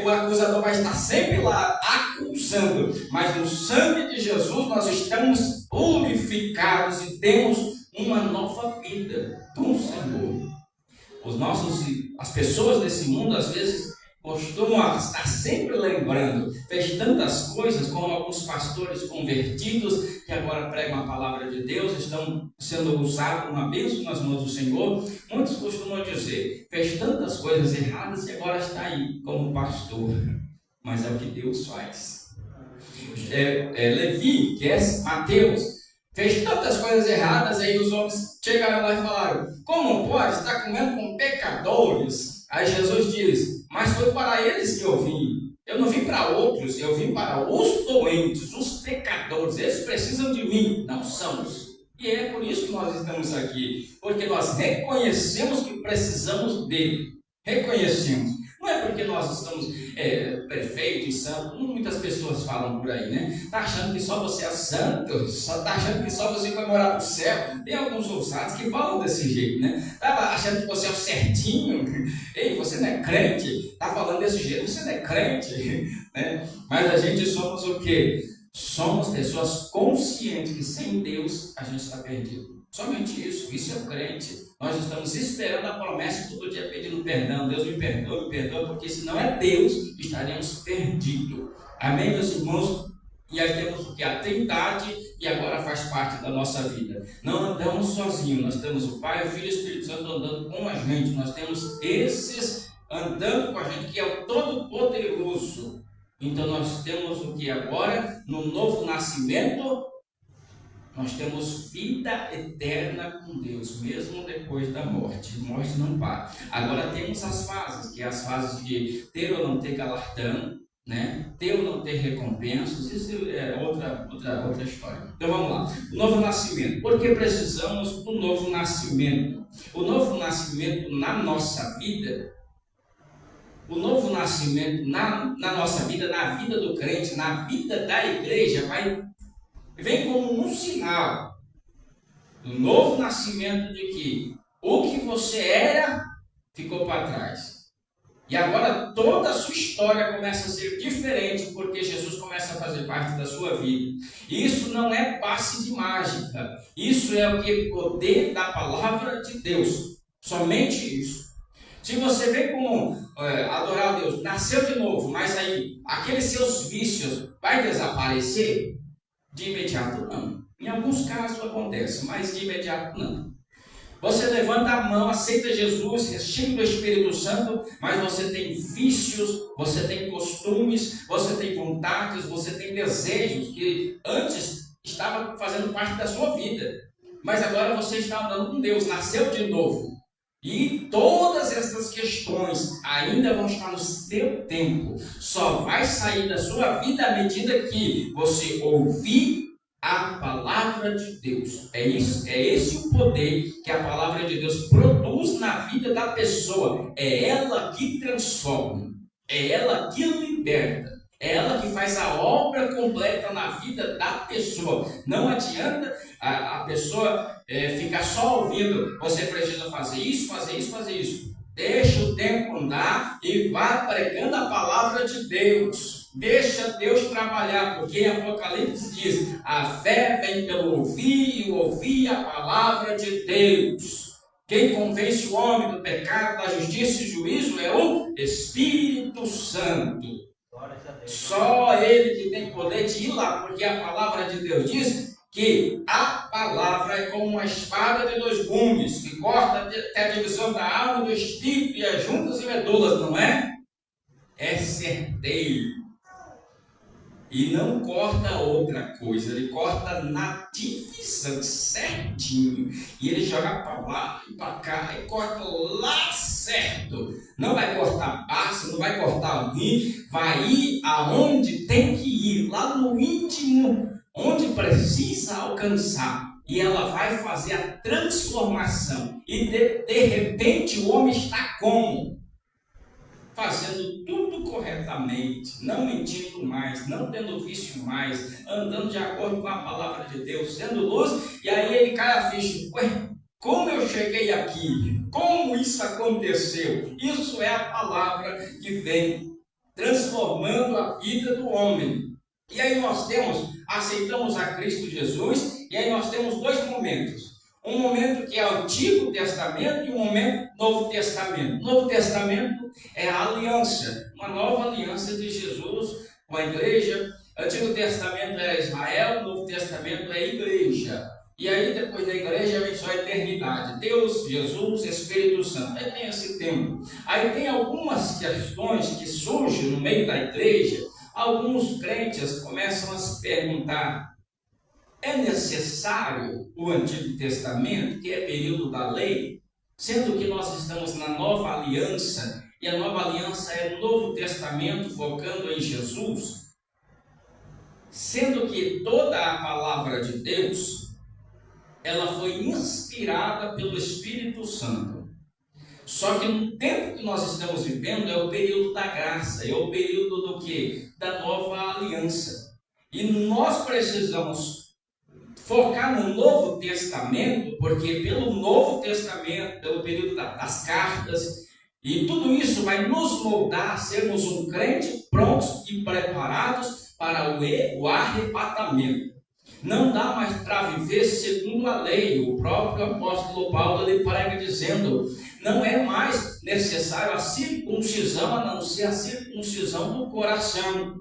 Speaker 1: O acusador vai estar sempre lá acusando, mas no sangue de Jesus nós estamos purificados e temos uma nova vida com o Senhor. As pessoas desse mundo às vezes costumam estar sempre lembrando, fez tantas coisas, como alguns pastores convertidos que agora pregam a palavra de Deus, estão sendo usados uma bênção nas mãos do Senhor. Muitos costumam dizer, fez tantas coisas erradas e agora está aí como pastor. Mas é o que Deus faz. Levi, que é Mateus, fez tantas coisas erradas, aí os homens chegaram lá e falaram: como pode estar comendo com pecadores? Aí Jesus diz: mas foi para eles que eu vim. Eu não vim para outros, eu vim para os doentes, os pecadores. Eles precisam de mim, não somos. E é por isso que nós estamos aqui, porque nós reconhecemos que precisamos dele. Reconhecemos. Não é porque nós estamos perfeitos e santos, como muitas pessoas falam por aí, né? Está achando que só você é santo, está achando que só você vai morar no céu. Tem alguns ousados que falam desse jeito, né? Está achando que você é o certinho. Ei, você não é crente. Está falando desse jeito, você não é crente. Né? Mas a gente somos o quê? Somos pessoas conscientes que sem Deus a gente está perdido. Somente isso é o crente. Nós estamos esperando a promessa todo dia pedindo perdão. Deus me perdoa, porque se não é Deus, estaríamos perdidos. Amém, meus irmãos? E aí temos que a Trindade e agora faz parte da nossa vida. Não andamos sozinhos, nós temos o Pai, o Filho e o Espírito Santo andando com a gente. Nós temos esses andando com a gente, que é o Todo-Poderoso. Então nós temos o que agora, no novo nascimento, nós temos vida eterna com Deus, mesmo depois da morte. A morte não para. Agora temos as fases, que é as fases de ter ou não ter galardão, né? Ter ou não ter recompensas. Isso é outra história. Então vamos lá. O novo nascimento. Por que precisamos do novo nascimento? O novo nascimento na nossa vida, o novo nascimento na nossa vida, na vida do crente, na vida da igreja, vem como um sinal do novo nascimento, de que o que você era ficou para trás. E agora toda a sua história começa a ser diferente, porque Jesus começa a fazer parte da sua vida. Isso não é passe de mágica. Isso é o que? Poder da palavra de Deus. Somente isso. Se você vem como adorar a Deus, nasceu de novo, mas aí aqueles seus vícios vai desaparecer? De imediato não. Em alguns casos acontece, mas de imediato não. Você levanta a mão, aceita Jesus, é cheio do Espírito Santo, mas você tem vícios, você tem costumes, você tem vontades, você tem desejos que antes estavam fazendo parte da sua vida. mas agora você está andando com Deus, nasceu de novo. E todas essas questões ainda vão estar no seu tempo. Só vai sair da sua vida à medida que você ouvir a palavra de Deus. É esse o poder que a palavra de Deus produz na vida da pessoa. É ela que transforma, é ela que liberta, é ela que faz a obra completa na vida da pessoa. Não adianta a pessoa ficar só ouvindo. Você precisa fazer isso, fazer isso, fazer isso. Deixa o tempo andar e vá pregando a palavra de Deus. Deixa Deus trabalhar, porque em Apocalipse diz: a fé vem pelo ouvir e ouvir a palavra de Deus. Quem convence o homem do pecado, da justiça e juízo é o Espírito Santo. Só Ele que tem poder de ir lá, porque a palavra de Deus diz que a palavra é como uma espada de dois gumes, que corta até a divisão da alma e do espírito e as juntas e medulas, não é? É certeiro. E não corta outra coisa, ele corta na divisão certinho. E ele joga para lá e para cá e corta lá certo. Não vai cortar baixo, não vai cortar o rim, vai ir aonde tem que ir, lá no íntimo, onde precisa alcançar. E ela vai fazer a transformação. E de repente o homem está como? Fazendo tudo corretamente, não mentindo mais, não tendo vício mais, andando de acordo com a palavra de Deus, sendo luz, e aí ele cai a ficha: ué, como eu cheguei aqui? Como isso aconteceu? Isso é a palavra que vem transformando a vida do homem. E aí nós aceitamos a Cristo Jesus, e aí nós temos dois momentos. Um momento que é o Antigo Testamento e um momento Novo Testamento. Novo Testamento é a aliança, uma nova aliança de Jesus com a igreja. Antigo Testamento era Israel, Novo Testamento é a igreja. E aí depois da igreja vem só a eternidade. Deus, Jesus, Espírito Santo. Aí tem esse tempo. Aí tem algumas questões que surgem no meio da igreja. Alguns crentes começam a se perguntar: é necessário o Antigo Testamento, que é período da lei, sendo que nós estamos na nova aliança, e a nova aliança é o Novo Testamento focando em Jesus, sendo que toda a palavra de Deus, ela foi inspirada pelo Espírito Santo. Só que no tempo que nós estamos vivendo é o período da graça, é o período do quê? Da nova aliança. E nós precisamos focar no Novo Testamento, porque pelo Novo Testamento, pelo período das cartas, e tudo isso vai nos moldar a sermos um crente prontos e preparados para o arrebatamento. Não dá mais para viver segundo a lei. O próprio apóstolo Paulo ele prega dizendo: não é mais necessário a circuncisão, a não ser a circuncisão do coração.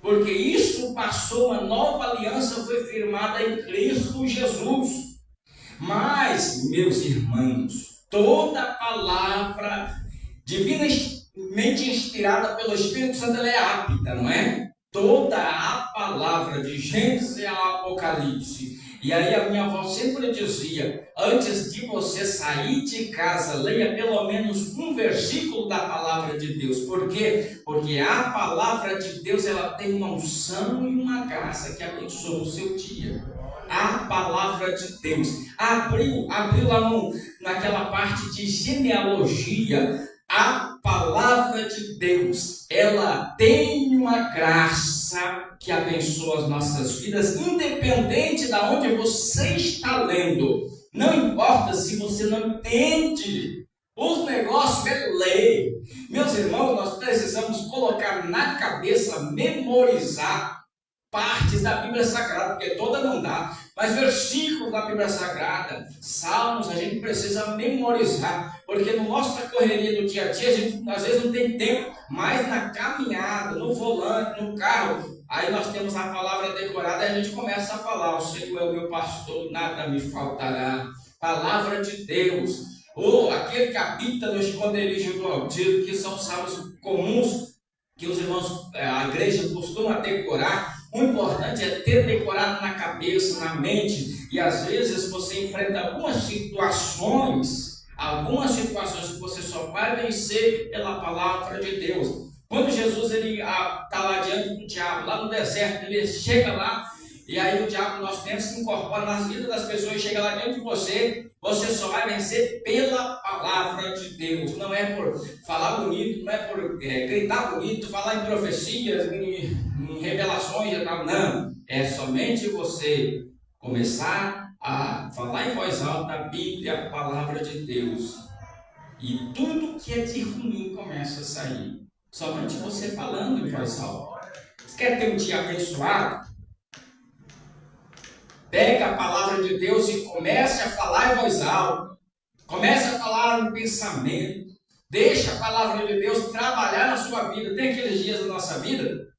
Speaker 1: Porque isso passou, uma nova aliança foi firmada em Cristo Jesus. Mas, meus irmãos, toda palavra divinamente inspirada pelo Espírito Santo, ela é apta, não é? Toda a palavra de Gênesis a Apocalipse. E aí a minha avó sempre dizia: antes de você sair de casa, leia pelo menos um versículo da palavra de Deus. Por quê? Porque a palavra de Deus ela tem uma unção e uma graça que abençoa o seu dia. A palavra de Deus abriu lá naquela parte de genealogia. A palavra de Deus, ela tem uma graça que abençoa as nossas vidas, independente de onde você está lendo. Não importa se você não entende. Os negócios é lei. Meus irmãos, nós precisamos colocar na cabeça, memorizar partes da Bíblia Sagrada, porque toda não dá, mas versículos da Bíblia Sagrada, salmos, a gente precisa memorizar, porque no nossa correria do dia a dia, a gente às vezes não tem tempo, mas na caminhada, no volante, no carro, aí nós temos a palavra decorada e a gente começa a falar: o Senhor é o meu pastor, nada me faltará. Palavra de Deus, ou aquele que habita no esconderijo do Altíssimo, que são salmos comuns, que os irmãos, a igreja costuma decorar. O importante é ter decorado na cabeça, na mente, E às vezes você enfrenta algumas situações que você só vai vencer pela palavra de Deus. Quando Jesus está lá diante do diabo, lá no deserto, ele chega lá, e aí o diabo, nós temos se incorpora nas vidas das pessoas, chega lá diante de você, você só vai vencer pela palavra de Deus. Não é por falar bonito, não é por gritar bonito, falar em profecias, em revelações e tal, não. É somente você começar a falar em voz alta a Bíblia, a palavra de Deus. E tudo que é de ruim começa a sair. Somente você falando em voz alta. Você quer ter um dia abençoado? Pega a palavra de Deus e comece a falar em voz alta. Comece a falar no pensamento. Deixa a palavra de Deus trabalhar na sua vida. Tem aqueles dias da nossa vida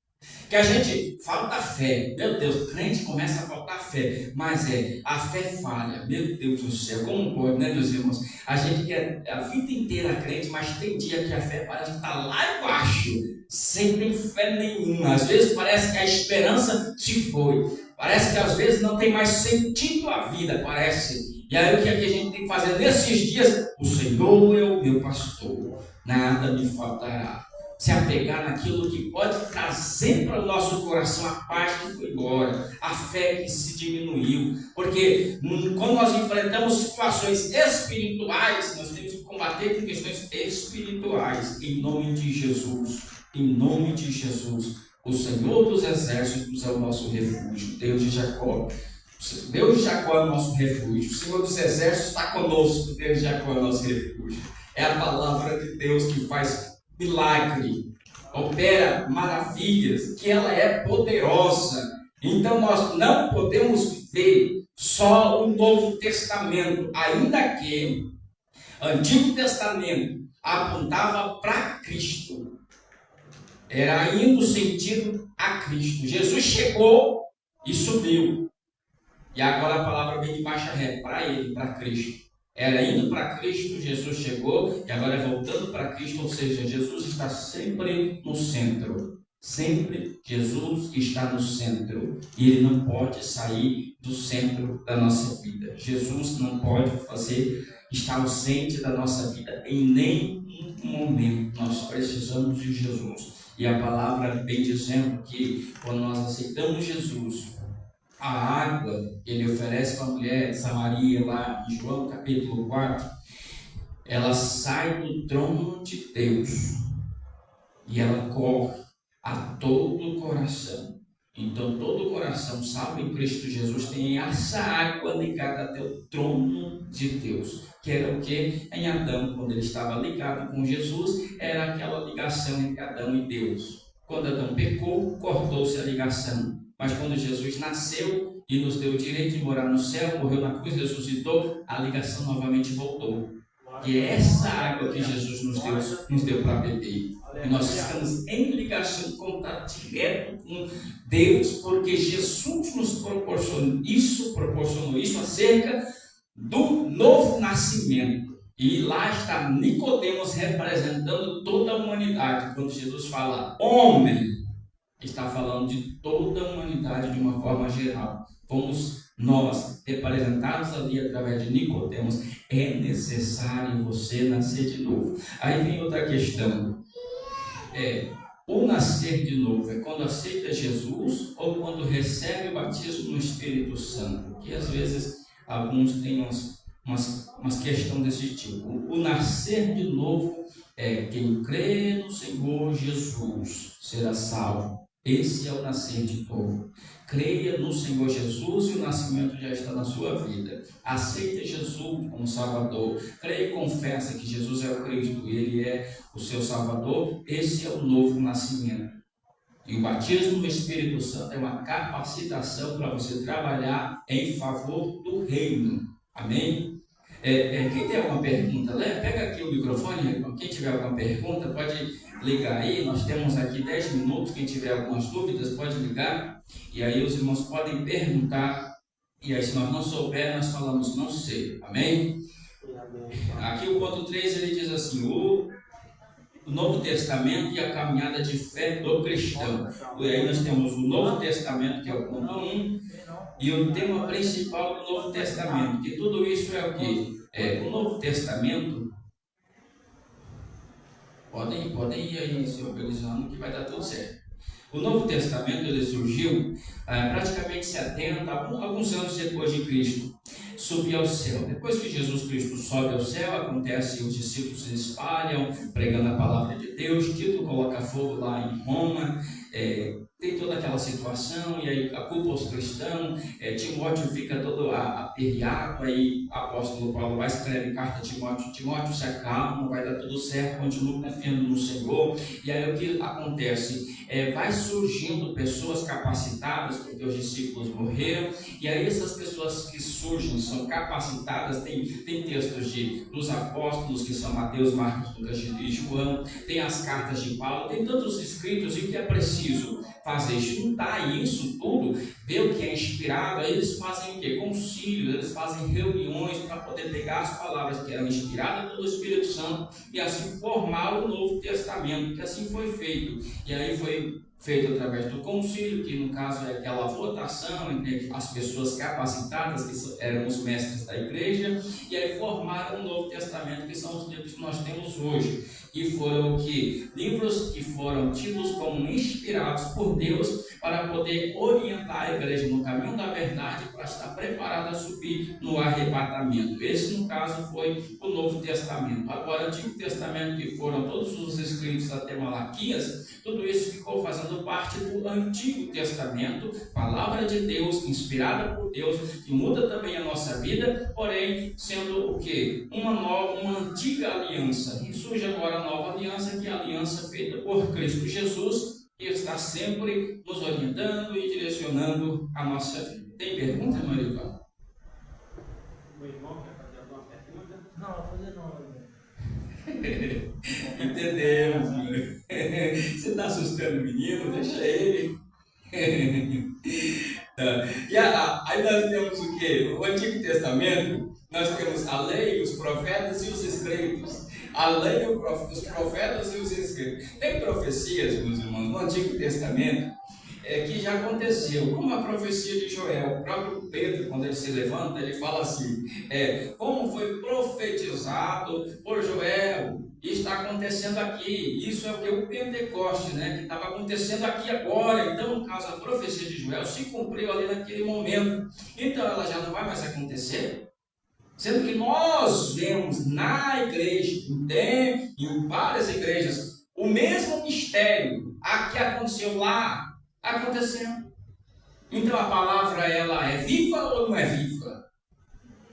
Speaker 1: que a gente falta fé. Meu Deus, o crente começa a faltar fé. Mas a fé falha. Meu Deus do céu, como pode, né, meus irmãos? A gente quer a vida inteira crente, mas tem dia que a fé parece que está lá embaixo. Sem ter fé nenhuma. Às vezes parece que a esperança se foi. Parece que às vezes não tem mais sentido a vida, parece. E aí o que a gente tem que fazer nesses dias? O Senhor é o meu pastor. Nada me faltará. Se apegar naquilo que pode trazer para o nosso coração a paz que foi embora, a fé que se diminuiu. Porque quando nós enfrentamos situações espirituais, nós temos que combater com questões espirituais, em nome de Jesus. Em nome de Jesus. O Senhor dos Exércitos é o nosso refúgio, Deus de Jacó. Deus de Jacó é o nosso refúgio. O Senhor dos Exércitos está conosco, Deus de Jacó é o nosso refúgio. É a palavra de Deus que faz milagre, opera maravilhas, que ela é poderosa. Então nós não podemos ver só o Novo Testamento, ainda que o Antigo Testamento apontava para Cristo. Era indo sentido a Cristo. Jesus chegou e subiu. E agora a palavra vem de baixa ré, para ele, para Cristo. Era indo para Cristo, Jesus chegou, e agora é voltando para Cristo, ou seja, Jesus está sempre no centro. Sempre Jesus está no centro. E ele não pode sair do centro da nossa vida. Jesus não pode estar ausente da nossa vida em nenhum momento. Nós precisamos de Jesus. E a palavra vem dizendo que quando nós aceitamos Jesus, a água ele oferece para a mulher de Samaria, lá em João capítulo 4, ela sai do trono de Deus e ela corre a todo o coração. Então todo o coração salvo em Cristo Jesus tem essa água ligada até o trono de Deus, que era o que em Adão, quando ele estava ligado com Jesus, era aquela ligação entre Adão e Deus. Quando Adão pecou, cortou-se a ligação. Mas quando Jesus nasceu e nos deu o direito de morar no céu, morreu na cruz, ressuscitou, a ligação novamente voltou. E é essa água que Jesus nos deu para beber. E nós estamos em ligação, em contato direto com Deus, porque Jesus nos proporcionou isso acerca do novo nascimento. E lá está Nicodemos representando toda a humanidade. Quando Jesus fala homem, está falando de toda a humanidade de uma forma geral. Fomos nós representados ali através de Nicodemos. É necessário você nascer de novo. Aí vem outra questão. O nascer de novo é quando aceita Jesus ou quando recebe o batismo no Espírito Santo? Que às vezes alguns têm umas questões desse tipo. O nascer de novo é quem crê no Senhor Jesus será salvo. Esse é o nascer de novo. Creia no Senhor Jesus e o nascimento já está na sua vida. Aceita Jesus como Salvador. Creia e confessa que Jesus é o Cristo, Ele é o seu Salvador. Esse é o novo nascimento. E o batismo no Espírito Santo é uma capacitação para você trabalhar em favor do reino. Amém? Quem tem alguma pergunta, pega aqui o microfone. Quem tiver alguma pergunta pode ligar aí. Nós temos aqui 10 minutos. Quem tiver algumas dúvidas pode ligar. E aí os irmãos podem perguntar. E aí se nós não souber, nós falamos não sei. Amém? Aqui o ponto 3 ele diz assim: o Novo Testamento e a caminhada de fé do cristão. E aí nós temos o Novo Testamento, que é o ponto 1, e o tema principal do Novo Testamento, que tudo isso é o quê? O Novo Testamento, podem ir aí se organizando que vai dar tudo certo. O Novo Testamento ele surgiu praticamente 70, alguns anos depois de Cristo subir ao céu. Depois que Jesus Cristo sobe ao céu, acontece, os discípulos se espalham, pregando a palavra de Deus. Tito coloca fogo lá em Roma, tem toda aquela situação, e aí a culpa aos cristãos, Timóteo fica todo aperreado, aí o apóstolo Paulo vai escrever carta a Timóteo se acalma, vai dar tudo certo, continua confiando no Senhor. E aí o que acontece? Vai surgindo pessoas capacitadas, porque os discípulos morreram, e aí essas pessoas que surgem, são capacitadas, tem textos dos apóstolos, que são Mateus, Marcos, Lucas e João, tem as cartas de Paulo, tem tantos escritos, e o que é preciso fazer? Juntar isso tudo, ver o que é inspirado. Aí eles fazem o quê? Concílios, eles fazem reuniões para poder pegar as palavras que eram inspiradas pelo Espírito Santo e assim formar o Novo Testamento, que assim foi feito. E aí foi feito através do concílio, que no caso é aquela votação entre as pessoas capacitadas, que eram os mestres da igreja, e aí formaram o Novo Testamento, que são os livros que nós temos hoje, e foram livros que foram tidos como inspirados por Deus para poder orientar a igreja no caminho da verdade, para estar preparada a subir no arrebatamento. Esse, no caso, foi o Novo Testamento. Agora, o Antigo Testamento, que foram todos os escritos até Malaquias, tudo isso ficou fazendo parte do Antigo Testamento, palavra de Deus, inspirada por Deus, que muda também a nossa vida, porém, sendo o quê? Uma antiga aliança. E surge agora a nova aliança, que é a aliança feita por Cristo Jesus, que está sempre nos orientando e direcionando a nossa vida. Tem pergunta, Marival?
Speaker 8: O irmão quer fazer alguma pergunta?
Speaker 3: Não, vou fazer não.
Speaker 1: Entendemos, mano. Você está assustando o menino? Deixa ele. Tá. E aí nós temos o quê? O Antigo Testamento, nós temos a lei, os profetas e os escritos. A lei, os profetas e os escritos. Tem profecias, meus irmãos, no Antigo Testamento, que já aconteceu, como a profecia de Joel. O próprio Pedro, quando ele se levanta, ele fala assim, como foi profetizado por Joel, e está acontecendo aqui. Isso é o que? O Pentecoste, né? Que estava acontecendo aqui agora. Então, no caso, a profecia de Joel se cumpriu ali naquele momento. Então, ela já não vai mais acontecer? Sendo que nós vemos na igreja, em várias igrejas, o mesmo mistério que aconteceu lá, acontecendo. Então a palavra, ela é viva ou não é viva?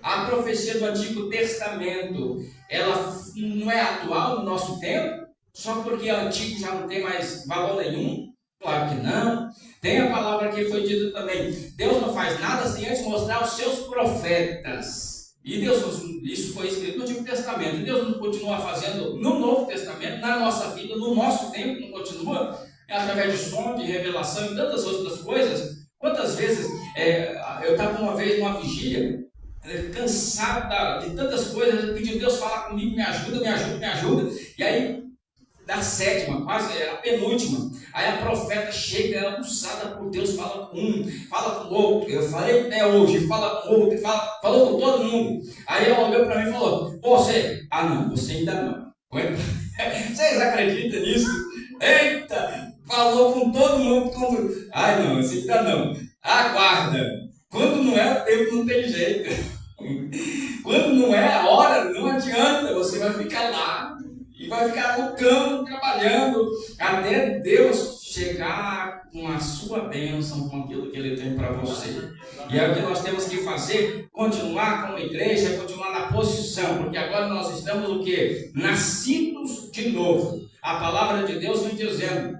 Speaker 1: A profecia do Antigo Testamento, ela não é atual no nosso tempo? Só porque é antigo já não tem mais valor nenhum? Claro que não. Tem a palavra que foi dita também, Deus não faz nada sem antes mostrar os seus profetas. E Deus, isso foi escrito no Antigo Testamento. Deus não continua fazendo no Novo Testamento, na nossa vida, no nosso tempo, não continua, através de som, de revelação e tantas outras coisas. Quantas vezes eu estava uma vez numa vigília, cansado de tantas coisas, pedindo Deus falar comigo, me ajuda, me ajuda, me ajuda. E aí, da sétima, quase a penúltima, aí a profeta chega usada por Deus, fala com um, fala com outro. Eu falei até hoje, fala com outro, falou com todo mundo. Aí ela olhou para mim e falou, você ainda não. Vocês acreditam nisso? Eita, falou com todo mundo. Ai não, você ainda não. Aguarda. Quando não é o tempo, não tem jeito. Quando não é a hora, não adianta. Você vai ficar lá e vai ficar lutando, trabalhando, até Deus chegar com a sua bênção, com aquilo que Ele tem para você. E é o que nós temos que fazer, continuar como igreja, continuar na posição, porque agora nós estamos o quê? Nascidos de novo. A palavra de Deus vem dizendo,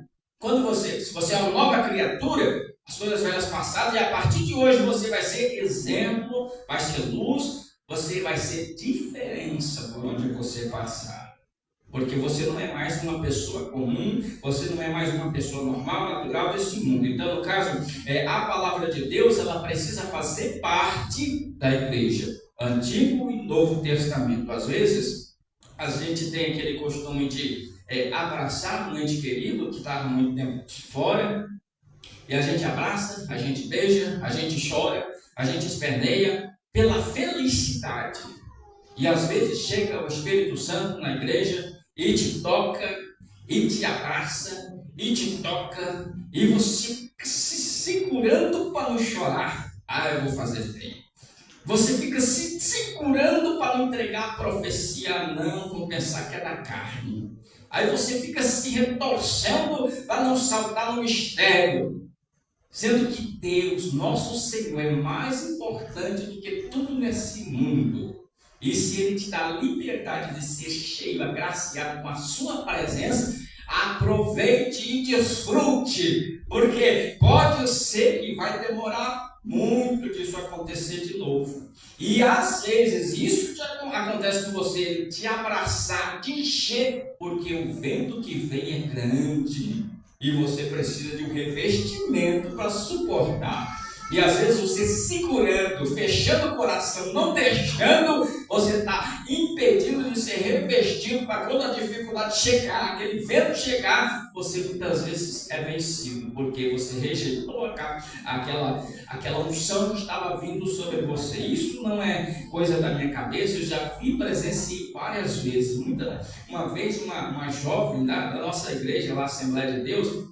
Speaker 1: se você é uma nova criatura, as coisas velhas passadas, e a partir de hoje você vai ser exemplo, vai ser luz, você vai ser diferença por onde você passar. Porque você não é mais uma pessoa comum, você não é mais uma pessoa normal, natural desse mundo. Então, no caso, a palavra de Deus, ela precisa fazer parte da igreja, Antigo e Novo Testamento. Às vezes, a gente tem aquele costume de abraçar um ente querido que estava muito tempo fora, e a gente abraça, a gente beija, a gente chora, a gente esperneia pela felicidade. E às vezes chega o Espírito Santo na igreja e te toca, e te abraça, e te toca, e você fica se segurando para não chorar. Eu vou fazer feio. Você fica se segurando para não entregar a profecia. Não, vou pensar que é da carne. Aí você fica se retorcendo para não saltar no mistério. Sendo que Deus, nosso Senhor, é mais importante do que tudo nesse mundo. E se Ele te dá a liberdade de ser cheio, agraciado com a sua presença, aproveite e desfrute, porque pode ser que vai demorar muito disso acontecer de novo. E às vezes isso já acontece com você, Ele te abraçar, te encher, porque o vento que vem é grande e você precisa de um revestimento para suportar. E às vezes você segurando, fechando o coração, não deixando, você está impedido de ser revestido para quando a dificuldade chegar, aquele vento chegar, você muitas vezes é vencido, porque você rejeitou aquela unção que estava vindo sobre você. Isso não é coisa da minha cabeça, eu já vi, presenciei várias vezes. Uma vez uma jovem da nossa igreja, lá, Assembleia de Deus,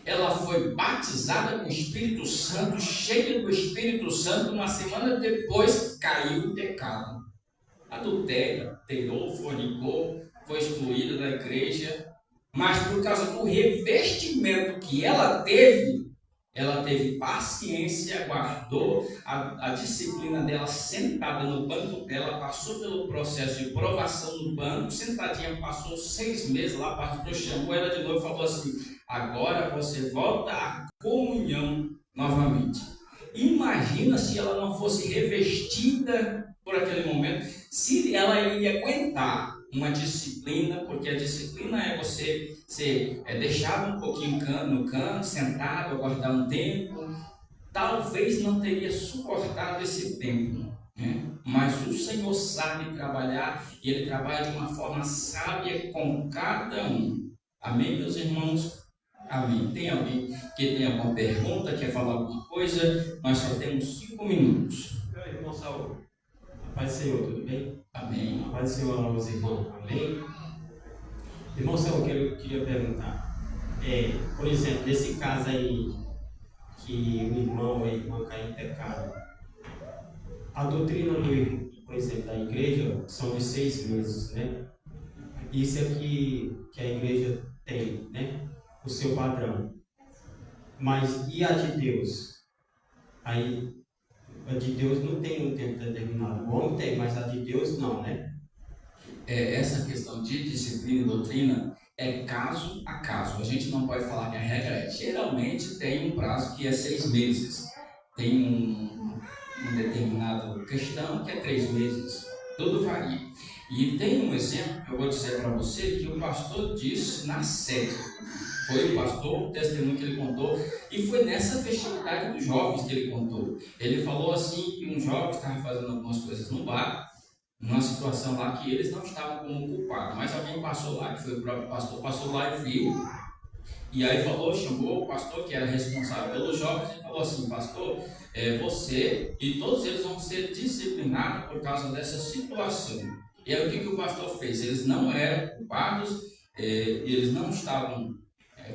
Speaker 1: ela foi batizada com o Espírito Santo, cheia do Espírito Santo, uma semana depois caiu em pecado. Adultério, terror, fornicou, foi excluída da igreja, mas por causa do revestimento que ela teve paciência, guardou a disciplina dela sentada no banco dela, passou pelo processo de provação no banco, sentadinha, passou 6 meses lá, o pastor chamou ela de novo e falou assim: agora você volta à comunhão novamente. Imagina se ela não fosse revestida por aquele momento, se ela iria aguentar uma disciplina, porque a disciplina é você ser deixado um pouquinho no canto, sentado, aguardar um tempo. Talvez não teria suportado esse tempo, né? Mas o Senhor sabe trabalhar, e Ele trabalha de uma forma sábia com cada um. Amém, meus irmãos? Amém. Tem alguém que tem alguma pergunta, quer falar alguma coisa? Nós só temos 5 minutos.
Speaker 8: Meu irmão Saúl, a paz do Senhor, tudo bem?
Speaker 1: Amém.
Speaker 8: A paz do Senhor aos irmãos, amém? Irmão Saúl, eu queria perguntar, por exemplo, nesse caso aí, que o irmão ou a irmã cai em pecado, a doutrina por exemplo, da igreja são de 6 meses, né? Isso é que a igreja tem, né? O seu padrão. Mas e a de Deus? Aí, a de Deus não tem um tempo determinado. O homem tem, mas a de Deus não, né?
Speaker 1: Essa questão de disciplina e doutrina é caso a caso. A gente não pode falar que a regra é. Geralmente tem um prazo que é 6 meses. Tem um determinado questão que é 3 meses. Tudo varia. E tem um exemplo que eu vou dizer para você que o pastor disse na sede. Foi o pastor, o testemunho que ele contou, e foi nessa festividade dos jovens que ele contou. Ele falou assim que um jovem estava fazendo algumas coisas no bar, numa situação lá que eles não estavam como culpados, mas alguém passou lá, que foi o próprio pastor, passou lá e viu. E aí chamou o pastor que era responsável pelos jovens e falou assim: pastor, você e todos eles vão ser disciplinados por causa dessa situação. E aí o que o pastor fez? Eles não eram culpados, eles não estavam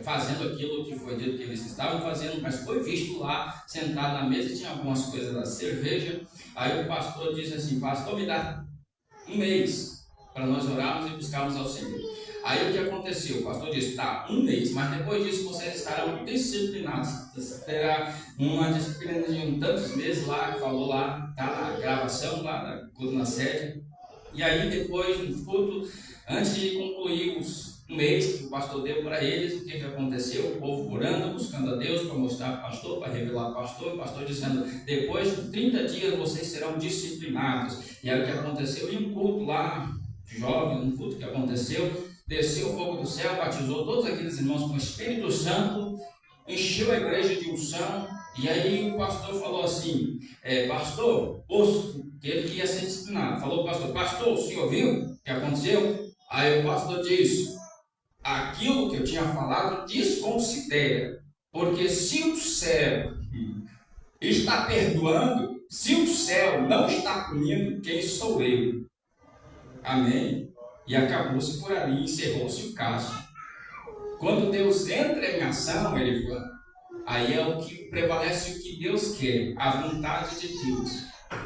Speaker 1: fazendo aquilo que foi dito que eles estavam fazendo, mas foi visto lá, sentado na mesa, tinha algumas coisas da cerveja. Aí o pastor disse assim: pastor, me dá 1 mês para nós orarmos e buscarmos ao Senhor. Aí o que aconteceu? O pastor disse: tá, 1 mês, mas depois disso vocês estarão disciplinados. Terá uma disciplina de tantos meses lá, falou lá, tá na gravação lá na sede. E aí depois, no culto, antes de concluir um mês que o pastor deu para eles, o que aconteceu? O povo orando, buscando a Deus para mostrar para o pastor, para revelar para o pastor dizendo: depois de 30 dias vocês serão disciplinados. E aí o que aconteceu? Em um culto lá, jovem, um culto que aconteceu, desceu o fogo do céu, batizou todos aqueles irmãos com o Espírito Santo, encheu a igreja de unção. E aí o pastor falou assim: pastor, que ele ia ser disciplinado, falou para o pastor: pastor, o senhor viu o que aconteceu? Aí o pastor disse: aquilo que eu tinha falado, desconsidera. Porque se o céu está perdoando, se o céu não está punindo, quem sou eu? Amém? E acabou-se por ali, encerrou-se o caso. Quando Deus entra em ação, ele fala, aí é o que prevalece, o que Deus quer, a vontade de Deus.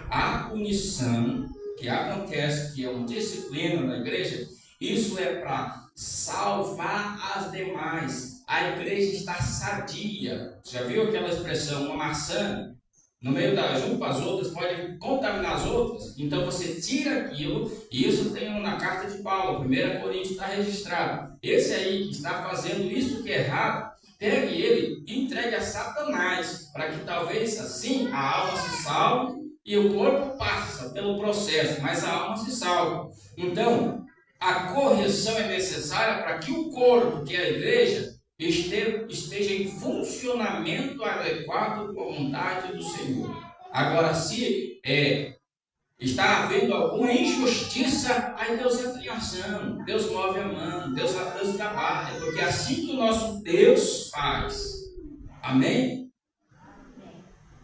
Speaker 1: A punição que acontece, que é uma disciplina na igreja, isso é para salvar as demais. A igreja está sadia. Já viu aquela expressão, uma maçã no meio junto com as outras pode contaminar as outras? Então você tira aquilo, e isso tem na carta de Paulo, 1 Coríntios está registrado. Esse aí que está fazendo isso que é errado, pegue ele e entregue a Satanás, para que talvez assim a alma se salve e o corpo passa pelo processo, mas a alma se salva. Então, a correção é necessária para que o corpo, que é a igreja, esteja em funcionamento adequado com a vontade do Senhor. Agora, se está havendo alguma injustiça, aí Deus entra em ação, Deus move a mão, Deus trabalha, porque é assim que o nosso Deus faz. Amém?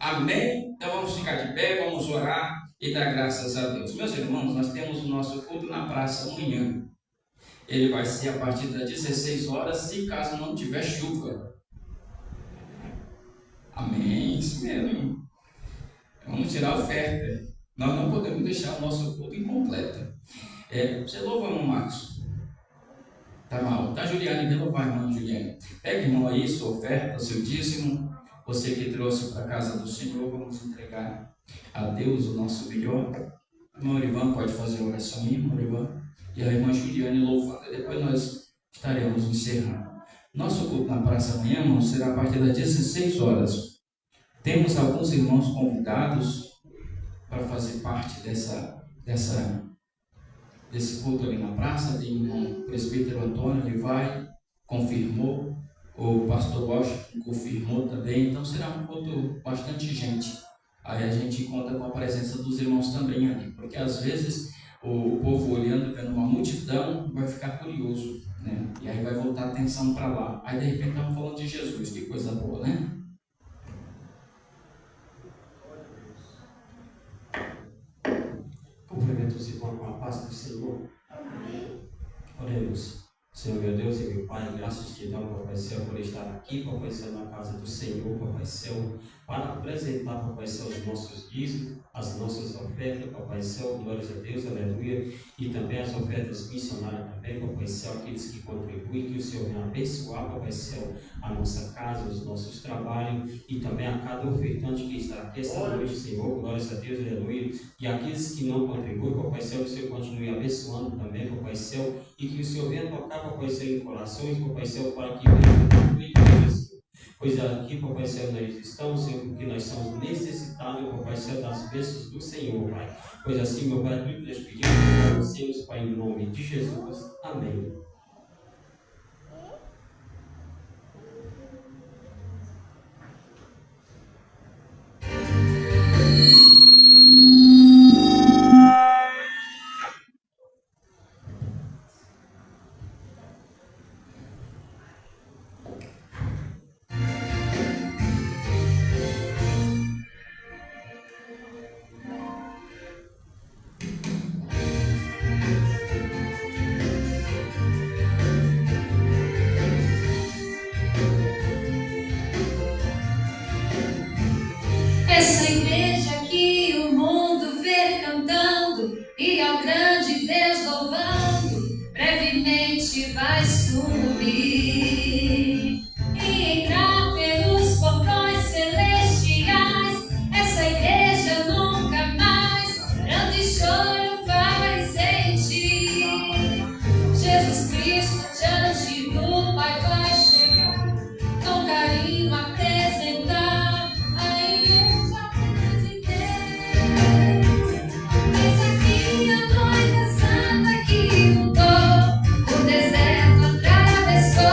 Speaker 1: Amém? Então vamos ficar de pé, vamos orar e dar graças a Deus. Meus irmãos, nós temos o nosso culto na praça amanhã. Ele vai ser a partir das 16 horas, se caso não tiver chuva. Amém? Isso mesmo. Vamos tirar a oferta. Nós não podemos deixar o nosso culto incompleto. Você louva, irmão Marcos? Tá mal. Tá, Juliane? Vem louvar, irmão Juliane. Pega, irmão, aí sua oferta, seu dízimo. Você que trouxe para a casa do Senhor, vamos entregar a Deus o nosso melhor. Irmão Ivan, pode fazer a oração aí, irmão Ivan? E a irmã Juliane louvada. Depois nós estaremos encerrando. Nosso culto na praça amanhã, irmão, será a partir das 16 horas. Temos alguns irmãos convidados para fazer parte desse culto ali na praça. Tem o irmão presbítero Antônio, ele vai, confirmou. O pastor Washington confirmou também. Então será um culto bastante gente. Aí a gente conta com a presença dos irmãos também ali. Porque às vezes o povo olhando, vendo uma multidão, vai ficar curioso, né? E aí vai voltar a atenção para lá. Aí de repente estamos falando de Jesus, que coisa boa, né?
Speaker 8: Cumprimento os irmãos com a paz do Senhor. Oremos. Senhor, meu Deus e meu Pai, graças te damos, Papai Céu, por estar aqui, Papai Céu, na casa do Senhor, Papai Céu, para apresentar, Papai Céu, os nossos dízimos, as nossas ofertas, Papai Céu, glórias a Deus, aleluia, e também as ofertas missionárias também, Papai Céu, aqueles que contribuem, que o Senhor venha abençoar, Papai Céu, a nossa casa, os nossos trabalhos, e também a cada ofertante que está aqui esta noite, Senhor, glórias a Deus, aleluia, e aqueles que não contribuem, Papai Céu, o Senhor continue abençoando também, Papai Céu, e que o Senhor venha tocar, Papai Céu, em corações, Papai Céu, para que venha contribuir, pois aqui, Papai Céu, nós estamos, Senhor, porque nós somos necessitados, Papai Céu, das bênçãos do Senhor, Pai. Pois assim, meu Pai, tudo nós pedimos para vocês, Pai, em nome de Jesus. Amém.
Speaker 4: Essa igreja que o mundo vê cantando e ao grande Deus louvando, brevemente vai subir e entrar pelos portões celestiais. Essa igreja nunca mais pranto e choro vai sentir. Jesus Cristo diante do Pai vai chegar, com carinho apresentar. Atravessou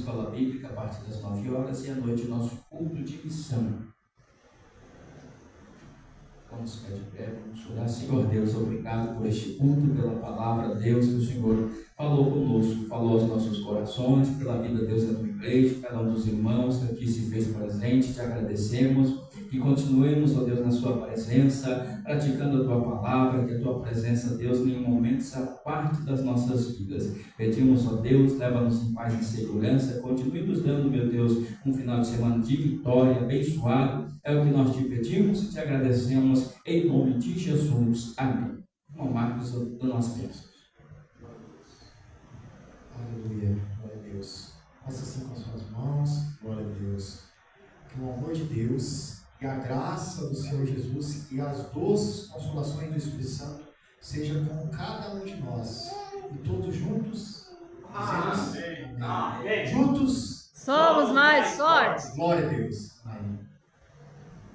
Speaker 1: escola bíblica a partir das 9 horas e à noite o nosso culto de missão. Vamos ficar de pé, vamos orar. Senhor Deus, obrigado por este culto, pela palavra, Deus, que o Senhor falou conosco, falou aos nossos corações, pela vida, Deus, da tua igreja, cada um dos irmãos que aqui se fez presente, te agradecemos, que continuemos, ó Deus, na sua presença, praticando a tua palavra, que a tua presença, Deus, em nenhum momento se aparte das nossas vidas. Pedimos, ó Deus, leva-nos em paz e segurança, continue nos dando, meu Deus, um final de semana de vitória, abençoado. É o que nós te pedimos e te agradecemos em nome de Jesus. Amém. Irmão Marcos, do nosso Deus.
Speaker 5: Aleluia. Glória a Deus. Faça assim com as suas mãos. Glória a Deus. Que o amor de Deus e a graça do Senhor Jesus e as doces consolações do Espírito Santo sejam com cada um de nós. E todos juntos.
Speaker 6: Amém.
Speaker 5: Juntos
Speaker 9: Somos mais fortes.
Speaker 5: Glória a Deus.